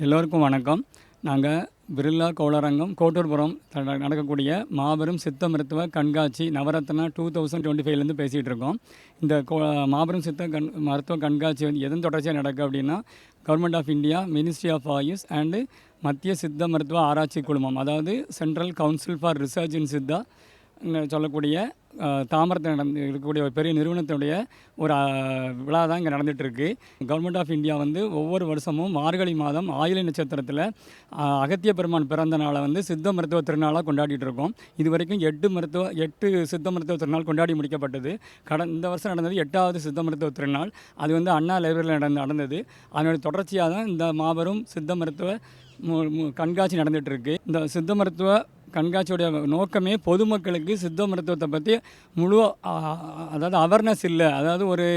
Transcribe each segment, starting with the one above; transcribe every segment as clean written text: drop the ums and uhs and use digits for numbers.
எல்லோருக்கும் வணக்கம். நாங்கள் பிர்லா கோளரங்கம் கோட்டூர்புரம் நடக்கக்கூடிய மாபெரும் சித்த மருத்துவ கண்காட்சி நவரத்னா 2025 பேசிகிட்டு இருக்கோம். இந்த மாபெரும் சித்த மருத்துவ கண்காட்சி வந்து எதன் தொடர்ச்சியாக நடக்கும் அப்படின்னா, government of India, ministry of AYUSH and மத்திய சித்த மருத்துவ ஆராய்ச்சி குழுமம், அதாவது central council for research in Siddha சொல்லக்கூடிய தாமரத்தில் இருக்கக்கூடிய ஒரு பெரிய நிறுவனத்துடைய ஒரு விழா தான் இங்கே நடந்துகிட்ருக்கு. கவர்மெண்ட் ஆஃப் இந்தியா வந்து ஒவ்வொரு வருஷமும் மார்கழி மாதம் ஆயிலை நட்சத்திரத்தில் அகத்திய பெருமான் பிறந்த நாளை வந்து சித்த மருத்துவ திருநாளாக கொண்டாடிட்டு இருக்கோம். இது வரைக்கும் 8 சித்த மருத்துவ திருநாள் கொண்டாடி முடிக்கப்பட்டது. இந்த வருஷம் நடந்தது 8வது சித்த மருத்துவ திருநாள். அது வந்து அண்ணா லைப்ரரியில் நடந்தது. அதனுடைய தொடர்ச்சியாக தான் இந்த மாபெரும் சித்த மருத்துவ கண்காட்சி நடந்துகிட்ருக்கு. இந்த சித்த மருத்துவ கண்காட்சியோடைய நோக்கமே பொதுமக்களுக்கு சித்த மருத்துவத்தை பற்றி அதாவது அவேர்னஸ் இல்லை, அதாவது ஒரு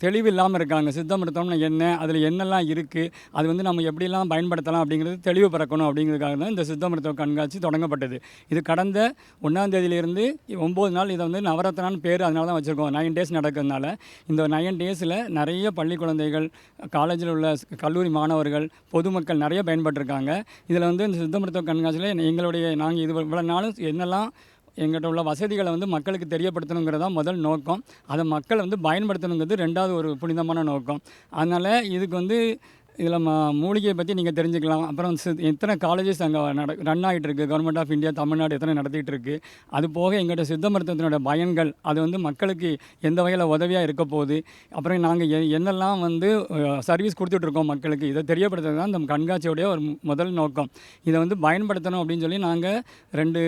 தெளிவு இல்லாமல் இருக்காங்க. சித்த மருத்துவம்னா என்ன, அதில் என்னெல்லாம் இருக்குது, அது வந்து நம்ம எப்படிலாம் பயன்படுத்தலாம் அப்படிங்கிறது தெளிவு பிறக்கணும் அப்படிங்கிறதுக்காக தான் இந்த சித்த மருத்துவ கண்காட்சி தொடங்கப்பட்டது. இது கடந்த 1ஆம் தேதியிலிருந்து 9 நாள் இதை வந்து நவரத்னான்னு பேர் அதனால தான் வச்சுருக்கோம். 9 days நடக்கிறதுனால இந்த 9 daysல நிறைய பள்ளி குழந்தைகள், காலேஜில் உள்ள கல்லூரி மாணவர்கள், பொதுமக்கள் நிறைய பயன்பட்டுருக்காங்க. இதில் வந்து இந்த சித்த மருத்துவ கண்காட்சியில் நாங்கள் இவ்வளோ நாளும் என்னெல்லாம் எங்கிட்ட உள்ள வசதிகளை வந்து மக்களுக்கு தெரியப்படுத்தணுங்கிறது தான் முதல் நோக்கம். அதை மக்கள் வந்து பயன்படுத்தணுங்கிறது 2வது ஒரு புனிதமான நோக்கம். அதனால் இதுக்கு வந்து இதில் மூலிகையை பற்றி நீங்கள் தெரிஞ்சுக்கலாம். அப்புறம் எத்தனை காலேஜஸ் அங்கே ரன் ஆகிட்டு இருக்குது. கவர்மெண்ட் ஆஃப் இந்தியா தமிழ்நாடு எத்தனை நடத்திட்டு இருக்குது. அது போக எங்கள்கிட்ட சித்த மருத்துவத்தினோட பயன்கள், அது வந்து மக்களுக்கு எந்த வகையில் உதவியாக இருக்க போகுது, அப்புறம் நாங்கள் என்னெல்லாம் வந்து சர்வீஸ் கொடுத்துட்ருக்கோம் மக்களுக்கு, இதை தெரியப்படுத்துறது தான் இந்த கண்காட்சியோடைய ஒரு முதல் நோக்கம். இதை வந்து பயன்படுத்தணும் அப்படின்னு சொல்லி நாங்கள் 2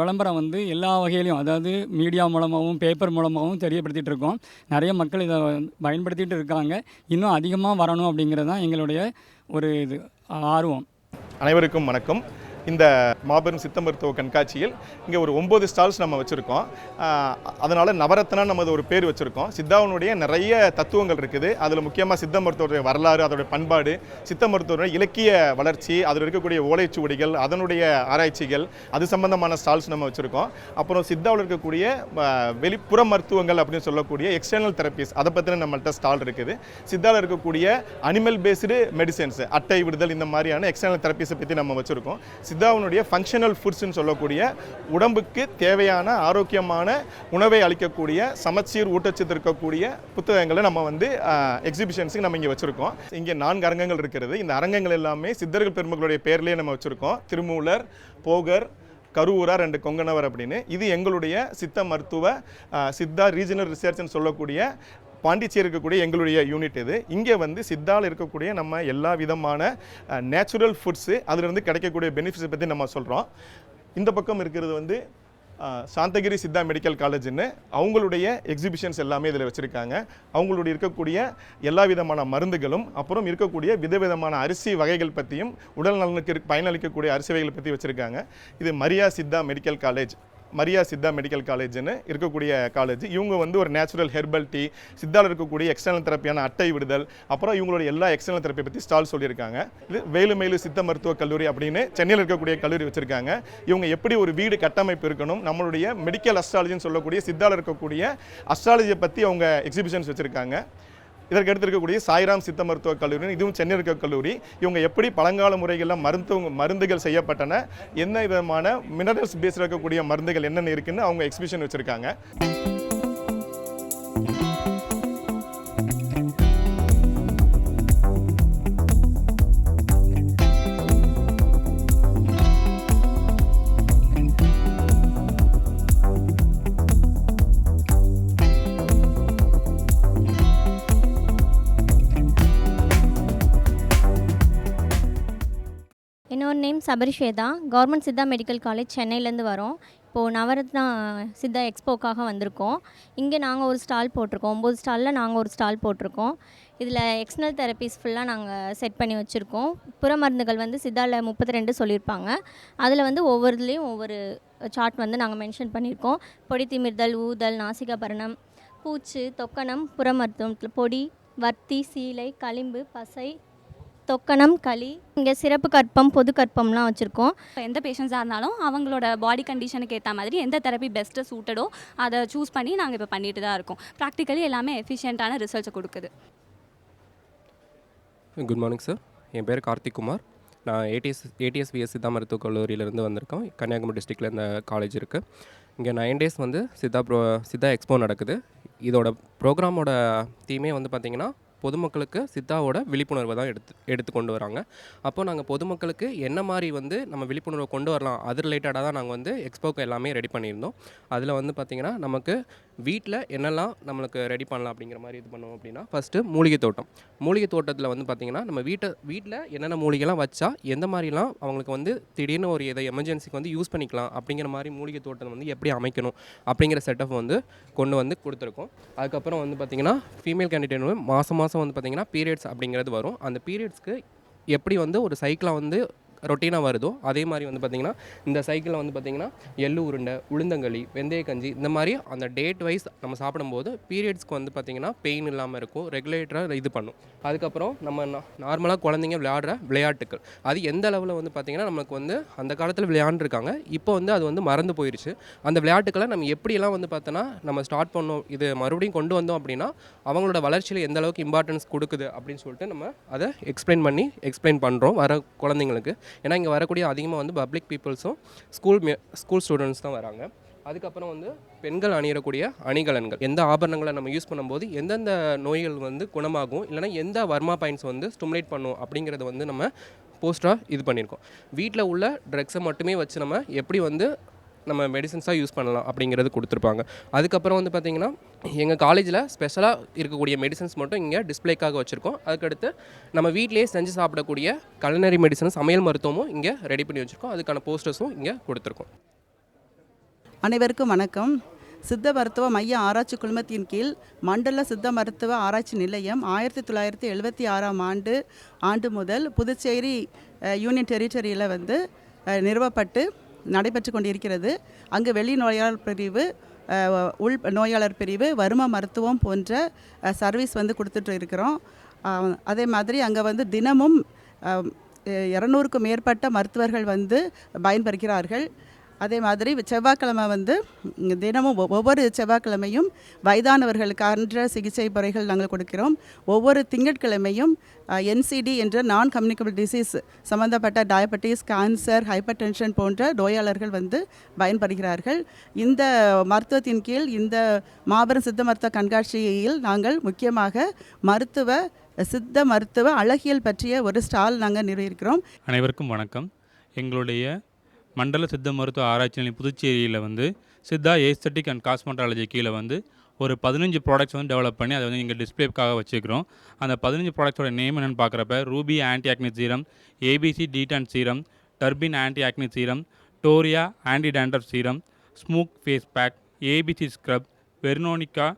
விளம்பரம் வந்து எல்லா வகையிலையும், அதாவது மீடியா மூலமாகவும் பேப்பர் மூலமாகவும் தெரியப்படுத்திகிட்டு இருக்கோம். நிறைய மக்கள் இதை பயன்படுத்திகிட்டு இருக்காங்க. இன்னும் அதிகமாக வரணும் அப்படிங்கிறது தான் எங்களுடைய ஒரு ஆர்வம். அனைவருக்கும் வணக்கம். இந்த மாபெரும் சித்த மருத்துவ கண்காட்சியில் இங்கே ஒரு 9 ஸ்டால்ஸ் நம்ம வச்சுருக்கோம். அதனால் நவரத்னா நமது ஒரு பேர் வச்சுருக்கோம். சித்தாவினுடைய நிறைய தத்துவங்கள் இருக்குது. அதில் முக்கியமாக சித்த மருத்துவருடைய வரலாறு, அதோடைய பண்பாடு, சித்த மருத்துவருடைய இலக்கிய வளர்ச்சி, அதில் இருக்கக்கூடிய ஓலைச்சுவடிகள், அதனுடைய ஆராய்ச்சிகள், அது சம்பந்தமான ஸ்டால்ஸ் நம்ம வச்சுருக்கோம். அப்புறம் சித்தாவில் இருக்கக்கூடிய வெளிப்புற மருத்துவங்கள் அப்படின்னு சொல்லக்கூடிய எக்ஸ்டர்னல் தெரப்பிஸ், அதை பற்றின நம்மள்கிட்ட ஸ்டால் இருக்குது. சித்தாவில் இருக்கக்கூடிய அனிமல் பேஸ்டு மெடிசன்ஸ், அட்டை விடுதல், இந்த மாதிரியான எக்ஸ்டர்னல் தெரப்பிஸை பற்றி நம்ம வச்சுருக்கோம். சித்தாவினுடைய ஃபங்க்ஷனல் ஃபுட்ஸ்ன்னு சொல்லக்கூடிய உடம்புக்கு தேவையான ஆரோக்கியமான உணவை அளிக்கக்கூடிய சமச்சீர் ஊட்டச்சத்து இருக்கக்கூடிய புத்தகங்களை நம்ம வந்து எக்ஸிபிஷன்ஸுக்கு நம்ம இங்கே வச்சுருக்கோம். இங்கே 4 அரங்கங்கள் இருக்கிறது. இந்த அரங்கங்கள் எல்லாமே சித்தர்கள் பெருமக்களுடைய பேர்லேயே நம்ம வச்சுருக்கோம். திருமூலர், போகர், கருவூரார், 2 கொங்கணவர் அப்படின்னு. இது எங்களுடைய சித்த மருத்துவ சித்தா ரீஜனல் ரிசர்ச்னு சொல்லக்கூடிய பாண்டிச்சேரி இருக்கக்கூடிய எங்களுடைய யூனிட் இது. இங்கே வந்து சித்தாவில் இருக்கக்கூடிய நம்ம எல்லா விதமான நேச்சுரல் ஃபுட்ஸு, அதிலிருந்து கிடைக்கக்கூடிய பெனிஃபிட்ஸை பற்றி நம்ம சொல்கிறோம். இந்த பக்கம் இருக்கிறது வந்து சாந்தகிரி சித்தா மெடிக்கல் காலேஜ்னு அவங்களுடைய எக்ஸிபிஷன்ஸ் எல்லாமே இதில் வச்சுருக்காங்க. அவங்களுடைய இருக்கக்கூடிய எல்லா விதமான மருந்துகளும், அப்புறம் இருக்கக்கூடிய விதவிதமான அரிசி வகைகள் பற்றியும், உடல் நலனுக்கு பயனளிக்கக்கூடிய அரிசி வகைகள் பற்றி வச்சுருக்காங்க. இது Maria Siddha medical college, Maria Siddha medical காலேஜ்னு இருக்கக்கூடிய காலேஜ். இவங்க வந்து ஒரு நேச்சுரல் ஹெர்பல் டீ, சித்தாவில் இருக்கக்கூடிய எக்ஸ்டர்னல் தெரப்பியான அட்டை விடுதல், அப்புறம் இவங்களோட எல்லா எக்ஸ்டர்னல் தெரப்பி பற்றி ஸ்டால் சொல்லியிருக்காங்க. இது வேலுமேலு சித்த மருத்துவ கல்லூரி அப்படின்னு சென்னையில் இருக்கக்கூடிய கல்லூரி வச்சுருக்காங்க. இவங்க எப்படி ஒரு வீடு கட்டமைப்பு இருக்கணும், நம்மளுடைய மெடிக்கல் அஸ்ட்ராலஜின்னு சொல்லக்கூடிய சித்தாவில் இருக்கக்கூடிய அஸ்ட்ராலஜியை பற்றி அவங்க எக்ஸிபிஷன்ஸ் வச்சுருக்காங்க. இதற்கு அடுத்து இருக்கக்கூடிய சாய்ராம் சித்த மருத்துவ கல்லூரி, இதுவும் சென்னை இருக்க கல்லூரி. இவங்க எப்படி பழங்கால முறைகளில் மருந்துகள் செய்யப்பட்டன, என்ன விதமான மினரல்ஸ் பேஸில் இருக்கக்கூடிய மருந்துகள் என்னென்ன இருக்குன்னு அவங்க எக்ஸிபிஷன் வச்சுருக்காங்க. என்னோட name Sabarishetha. Government Siddha medical college சென்னையிலேருந்து வரோம். இப்போது நவரத்னா சித்தா எக்ஸ்போக்காக வந்திருக்கோம். இங்கே நாங்கள் ஒரு ஸ்டால் போட்டிருக்கோம். 9 ஸ்டாலில் நாங்கள் ஒரு ஸ்டால் போட்டிருக்கோம். இதில் எக்ஸ்டர்னல் தெரப்பிஸ் ஃபுல்லாக நாங்கள் செட் பண்ணி வச்சுருக்கோம். புற மருந்துகள் வந்து சித்தாவில் 32 சொல்லியிருப்பாங்க. அதில் வந்து ஒவ்வொருலேயும் ஒவ்வொரு சார்ட் வந்து நாங்கள் மென்ஷன் பண்ணியிருக்கோம். பொடி திமிர்தல், ஊதல், நாசிகாபரணம், பூச்சு, தொக்கணம், புற மருத்துவத்தில் பொடி, வர்த்தி, சீலை, களிம்பு, பசை, தொக்கணம், களி, இங்கே சிறப்பு கற்பம், பொது கற்பம்லாம் வச்சுருக்கோம். எந்த பேஷண்ட்ஸாக இருந்தாலும் அவங்களோட பாடி கண்டிஷனுக்கு ஏற்ற மாதிரி எந்த தெரப்பி பெஸ்ட்டு சூட்டடோ அதை சூஸ் பண்ணி நாங்கள் இப்போ பண்ணிட்டு தான் இருக்கோம். ப்ராக்டிக்கலி எல்லாமே எஃபிஷியண்ட்டான ரிசல்ட்ஸை கொடுக்குது. Good morning sir. என் பேர் கார்த்திக் குமார். நான் ஏடிஎஸ் விஎஸ் சித்தா மருத்துவக் கல்லூரியிலேருந்து வந்திருக்கோம். கன்னியாகுமரி டிஸ்ட்ரிக்டில் இந்த காலேஜ் இருக்குது. இங்கே 9 days வந்து சித்தா எக்ஸ்போ நடக்குது. இதோட ப்ரோக்ராமோட தீமே வந்து பார்த்திங்கன்னா பொதுமக்களுக்கு சித்தாவோட விழிப்புணர்வை தான் எடுத்து கொண்டு வராங்க. அப்போ நாங்கள் பொதுமக்களுக்கு என்ன மாதிரி வந்து நம்ம விழிப்புணர்வை கொண்டு வரலாம், அது ரிலேட்டடாக தான் நாங்கள் வந்து எக்ஸ்போக்கு எல்லாமே ரெடி பண்ணியிருந்தோம். அதில் வந்து பார்த்திங்கன்னா நமக்கு வீட்டில் என்னெல்லாம் நம்மளுக்கு ரெடி பண்ணலாம் அப்படிங்கிற மாதிரி இது பண்ணுவோம் அப்படின்னா, ஃபஸ்ட்டு மூலிகை தோட்டத்தில் வந்து பார்த்திங்கன்னா நம்ம வீட்டில் என்னென்ன மூலிகைலாம் வச்சா எந்த மாதிரிலாம் அவங்களுக்கு வந்து திடீர்னு ஒரு இதை எமர்ஜென்சிக்கு வந்து யூஸ் பண்ணிக்கலாம் அப்படிங்கிற மாதிரி மூலிகை தோட்டம் வந்து எப்படி அமைக்கணும் அப்படிங்கிற செட்டப் வந்து கொண்டு வந்து கொடுத்துருக்கோம். அதுக்கப்புறம் வந்து பார்த்திங்கன்னா ஃபீமேல் கேண்டிடேட் வந்து மாதம் வந்து பார்த்திங்கன்னா பீரியட்ஸ் அப்படிங்கிறது வரும். அந்த பீரியட்ஸ்க்கு எப்படி வந்து ஒரு சைக்கிளாக வந்து ரொட்டீனாக வருதோ அதே மாதிரி வந்து பார்த்திங்கன்னா இந்த சைக்கிளில் வந்து பார்த்திங்கன்னா எள்ளு உருண்டை, உளுந்தங்களி, வெந்தயக்கஞ்சி இந்த மாதிரி அந்த டேட் வைஸ் நம்ம சாப்பிடும்போது பீரியட்ஸ்க்கு வந்து பார்த்திங்கன்னா பெயின் இல்லாமல் இருக்கும், ரெகுலேட்டராக இது பண்ணும். அதுக்கப்புறம் நம்ம நார்மலாக குழந்தைங்க விளையாடுற விளையாட்டுக்கள் அது எந்த அளவில் வந்து பார்த்திங்கன்னா நமக்கு வந்து அந்த காலத்தில் விளையாண்டுருக்காங்க, இப்போ வந்து அது வந்து மறந்து போயிடுச்சு. அந்த விளையாட்டுக்களை நம்ம எப்படியெல்லாம் வந்து பார்த்தோன்னா நம்ம ஸ்டார்ட் பண்ணோம், இது மறுபடியும் கொண்டு வந்தோம் அப்படின்னா அவங்களோட வளர்ச்சியில் எந்த அளவுக்கு இம்பார்ட்டன்ஸ் கொடுக்குது அப்படின்னு சொல்லிட்டு நம்ம அதை எக்ஸ்பிளைன் பண்ணுறோம் வர குழந்தைங்களுக்கு. ஏன்னா இங்கே வரக்கூடிய அதிகமாக வந்து பப்ளிக் பீப்புள்ஸும் ஸ்கூல் ஸ்டூடெண்ட்ஸ் தான் வராங்க. அதுக்கப்புறம் வந்து பெண்கள் அணியக்கூடிய அணிகலன்கள், எந்த ஆபரணங்களை நம்ம யூஸ் பண்ணும்போது எந்தெந்த நோய்கள் வந்து குணமாகும், இல்லைனா எந்த வர்மா பாயிண்ட்ஸ் வந்து ஸ்டிமுலேட் பண்ணும் அப்படிங்கிறத வந்து நம்ம போஸ்டராக இது பண்ணியிருக்கோம். வீட்டில் உள்ள ட்ரக்ஸை மட்டுமே வச்சு நம்ம எப்படி வந்து நம்ம மெடிசன்ஸாக யூஸ் பண்ணலாம் அப்படிங்கிறது கொடுத்துருப்பாங்க. அதுக்கப்புறம் வந்து பார்த்திங்கன்னா எங்கள் காலேஜில் ஸ்பெஷலாக இருக்கக்கூடிய மெடிசன்ஸ் மட்டும் இங்கே டிஸ்பிளேக்காக வச்சுருக்கோம். அதுக்கடுத்து நம்ம வீட்டிலேயே செஞ்சு சாப்பிடக்கூடிய கல்னரி மெடிசன், சமையல் மருத்துவமும் இங்கே ரெடி பண்ணி வச்சுருக்கோம். அதுக்கான போஸ்டர்ஸும் இங்கே கொடுத்துருக்கோம். அனைவருக்கும் வணக்கம். சித்த மருத்துவ மைய ஆராய்ச்சி குழுமத்தின் கீழ் மண்டல சித்த மருத்துவ ஆராய்ச்சி நிலையம் 1976 ஆண்டு முதல் புதுச்சேரி யூனியன் டெரிட்டரியில் வந்து நிறுவப்பட்டு நடைபெற்று கொண்டிருக்கிறது. அங்கு வெளி நோயாளர் பிரிவு, உள் நோயாளர் பிரிவு, வரும மருத்துவம் போன்ற சர்வீஸ் வந்து கொடுத்துட்டு இருக்கிறோம். அதே மாதிரி அங்கே வந்து தினமும் 200க்கும் மேற்பட்ட மருத்துவர்கள் வந்து பயன்பெறுகிறார்கள். அதே மாதிரி செவ்வாய்க்கிழமை வந்து தினமும் ஒவ்வொரு செவ்வாய்க்கிழமையும் வயதானவர்களுக்கான சிகிச்சை முறைகள் நாங்கள் கொடுக்கிறோம். ஒவ்வொரு திங்கட்கிழமையும் NCD என்ற நான் கம்யூனிகபிள் டிசீஸ் சம்மந்தப்பட்ட டயபெட்டிஸ், கேன்சர், ஹைப்பர் டென்ஷன் போன்ற நோயாளர்கள் வந்து பயன்படுகிறார்கள். இந்த மருத்துவத்தின் கீழ் இந்த மாபெரும் சித்த மருத்துவ கண்காட்சியில் நாங்கள் முக்கியமாக சித்த மருத்துவ அழகியல் பற்றிய ஒரு ஸ்டால் நாங்கள் நிறுவியிருக்கிறோம். அனைவருக்கும் வணக்கம். எங்களுடைய மண்டல சித்த மருத்துவ ஆராய்ச்சி நிலையம் புதுச்சேரியில் வந்து சித்தா ஏஸ்தட்டிக் அண்ட் காஸ்மெட்டாலஜி கீழே வந்து ஒரு 15 ப்ராடக்ட்ஸ் வந்து டெவலப் பண்ணி அதை வந்து இங்கே டிஸ்பிளேக்காக வச்சுக்கிறோம். அந்த 15 ப்ராடக்ட்ஸோட நேம் என்னென்னு பார்க்குறப்ப Ruby anti acne serum, ABC detan serum, டர்பின் ஆன்டி ஆக்னி சீரம், டோரியா ஆன்டி டேண்ட்ரஃப் சீரம், ஸ்மூக் ஃபேஸ் பேக், ABC ஸ்க்ரப், வெர்னோனிகா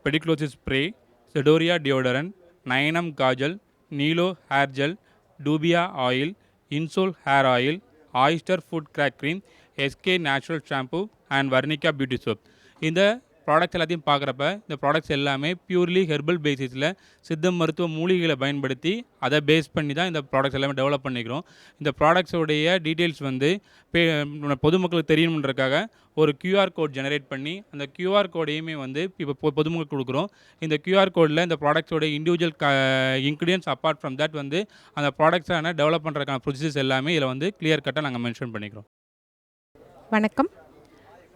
பெடிக்ளோசிஸ் ஸ்ப்ரே, செடோரியா டியோடரன், நயனம் காஜல், நீலோ ஹேர் ஜெல், டூபியா ஆயில், இன்சோல் hair oil, oyster foot crack cream, SK natural shampoo and Varnika beauty soap. இந்த ப்ராடக்ட்ஸ் எல்லாத்தையும் பார்க்குறப்ப இந்த ப்ராடக்ட்ஸ் எல்லாமே பியூர்லி ஹெர்பல் பேசிஸில் சித்த மருத்துவ மூலிகைகளை பயன்படுத்தி அதை பேஸ் பண்ணி தான் இந்த ப்ராடக்ட்ஸ் எல்லாமே டெவலப் பண்ணிக்கிறோம். இந்த ப்ராடக்ட்ஸோடைய டீட்டெயில்ஸ் வந்து பொதுமக்களுக்கு தெரியணுன்றதுக்காக ஒரு QR கோட் ஜெனரேட் பண்ணி அந்த QR கோடையுமே வந்து இப்போ பொதுமக்களுக்கு கொடுக்குறோம். இந்த QR கோடில் இந்த ப்ராடக்ட்ஸோட individual ingredients apart from that வந்து அந்த ப்ராடக்ட்ஸான டெவலப் பண்ணுறதுக்கான ப்ரொசீஜர்ஸ் எல்லாமே இதில் வந்து கிளியர் கட்டாக நாங்கள் மென்ஷன் பண்ணிக்கிறோம். வணக்கம்.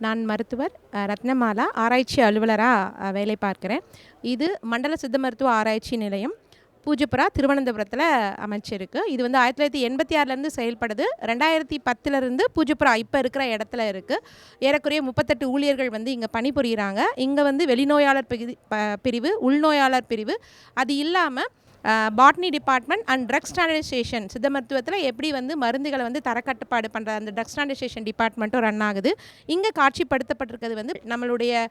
நான் மருத்துவர் ரத்னமாலா, ஆராய்ச்சி அலுவலராக வேலை பார்க்குறேன். இது மண்டல சித்த மருத்துவ ஆராய்ச்சி நிலையம் பூஜப்புரா, திருவனந்தபுரத்தில் அமைச்சிருக்கு. இது வந்து 1986 செயல்படுது. 2010 பூஜப்புரா இப்போ இருக்கிற இடத்துல இருக்குது. ஏறக்குறைய 38 ஊழியர்கள் வந்து இங்கே பணிபுரிகிறாங்க. இங்கே வந்து வெளிநோயாளர் பிரிவு, உள்நோயாளர் பிரிவு, அது இல்லாமல் botany department and drug standardization, சித்த மருத்துவத்தில் எப்படி வந்து மருந்துகளை வந்து தரக்கட்டுப்பாடு பண்ணுற அந்த ட்ரக் ஸ்டாண்டர்டைசேஷன் டிபார்ட்மெண்ட்டும் ரன் ஆகுது. இங்கே காட்சிப்படுத்தப்பட்டிருக்கிறது வந்து நம்மளுடைய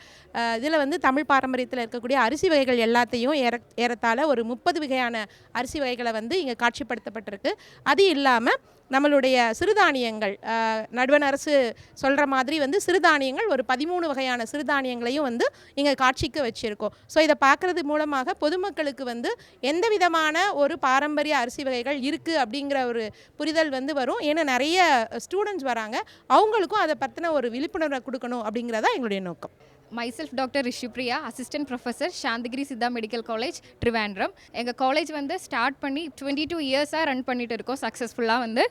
இதில் வந்து தமிழ் பாரம்பரியத்தில் இருக்கக்கூடிய அரிசி வகைகள் எல்லாத்தையும் ஏறத்தாழ ஒரு 30 வகையான அரிசி வகைகளை வந்து இங்கே காட்சிப்படுத்தப்பட்டிருக்கு. அது இல்லாமல் நம்மளுடைய சிறுதானியங்கள், நடுவண் அரசு சொல்கிற மாதிரி வந்து சிறுதானியங்கள் ஒரு 13 வகையான சிறுதானியங்களையும் வந்து இங்கே காட்சிக்கு வச்சுருக்கோம். ஸோ இதை பார்க்குறது மூலமாக பொதுமக்களுக்கு வந்து எந்த விதமான ஒரு பாரம்பரிய அரிசி வகைகள் இருக்குது அப்படிங்கிற ஒரு புரிதல் வந்து வரும். ஏன்னா நிறைய ஸ்டூடெண்ட்ஸ் வராங்க, அவங்களுக்கும் அதை பற்றின ஒரு விழிப்புணர்வை கொடுக்கணும் அப்படிங்கிறதா எங்களுடைய நோக்கம். myself Dr. Rishipriya, Assistant Professor, Shandagiri Siddha Medical College, Trivandrum. எங்கள் காலேஜ் வந்து ஸ்டார்ட் பண்ணி 22 இயர்ஸாக ரன் பண்ணிட்டு இருக்கோம். சக்ஸஸ்ஃபுல்லாக வந்து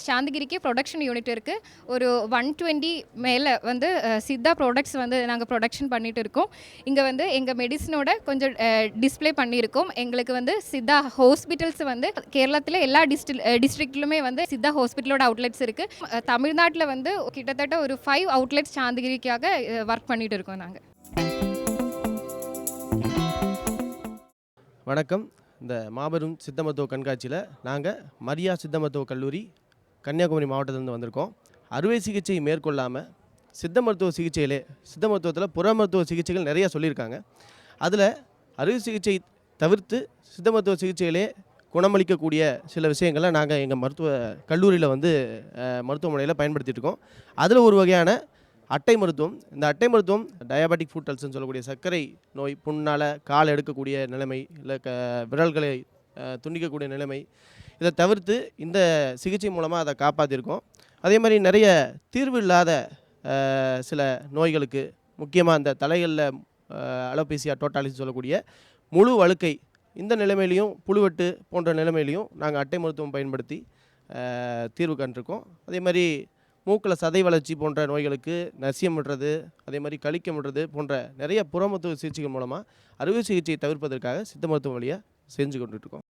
சாந்தகிரிக்கு ப்ரொடக்ஷன் யூனிட் இருக்குது. ஒரு 120 மேலே வந்து சித்தா ப்ராடக்ட்ஸ் வந்து நாங்கள் ப்ரொடக்ஷன் பண்ணிட்டு இருக்கோம். இங்கே வந்து எங்கள் மெடிசனோட கொஞ்சம் டிஸ்ப்ளே பண்ணியிருக்கோம். எங்களுக்கு வந்து சித்தா ஹாஸ்பிட்டல்ஸ் வந்து கேரளத்தில் எல்லா டிஸ்ட்ரிக்ட்லுமே வந்து சித்தா ஹாஸ்பிட்டலோட அவுட்லெட்ஸ் இருக்குது. தமிழ்நாட்டில் வந்து கிட்டத்தட்ட ஒரு 5 அவுட்லெட்ஸ் சாந்தகிரிக்காக ஒர்க் பண்ணிட்டு இருக்கோம் நாங்கள். வணக்கம். இந்த மாபெரும் சித்த மருத்துவ கண்காட்சியில் நாங்கள் மரியா சித்த மருத்துவ கல்லூரி கன்னியாகுமரி மாவட்டத்திலேருந்து வந்திருக்கோம். அறுவை சிகிச்சை மேற்கொள்ளாமல் சித்த மருத்துவ சிகிச்சையிலே சித்த மருத்துவத்தில் புற மருத்துவ சிகிச்சைகள் நிறையா சொல்லியிருக்காங்க. அதில் அறுவை சிகிச்சை தவிர்த்து சித்த மருத்துவ சிகிச்சையிலே குணமளிக்கக்கூடிய சில விஷயங்களை நாங்கள் எங்கள் மருத்துவ கல்லூரியில் வந்து மருத்துவமனையில் பயன்படுத்திகிட்டு இருக்கோம். அதில் ஒரு வகையான அட்டை மருத்துவம். இந்த அட்டை மருத்துவம் டயாபெட்டிக் ஃபுட் அல்சர்னு சொல்லக்கூடிய சர்க்கரை நோய், புண்ணால் கால் எடுக்கக்கூடிய நிலைமை, இல்லை விரல்களை துண்டிக்கக்கூடிய நிலைமை, இதை தவிர்த்து இந்த சிகிச்சை மூலமாக அதை காப்பாற்றிருக்கோம். அதே மாதிரி நிறைய தீர்வு இல்லாத சில நோய்களுக்கு, முக்கியமாக அந்த தலைகளில் அலோபேசியா டோட்டாலிஸ் சொல்லக்கூடிய முழு வழுக்கை, இந்த நிலைமையிலையும் புழுவெட்டு போன்ற நிலைமையிலையும் நாங்கள் அட்டை மருத்துவம் பயன்படுத்தி தீர்வு கண்டிருக்கோம். அதே மாதிரி மூக்கில் சதை வளர்ச்சி போன்ற நோய்களுக்கு நசியம் விடுறது, அதே மாதிரி கழிக்க விடுறது போன்ற நிறைய புற மருத்துவ சிகிச்சைகள் மூலமாக அறுவை சிகிச்சையை தவிர்ப்பதற்காக சித்த மருத்துவ வழியாக செஞ்சு கொண்டுட்ருக்கோம்.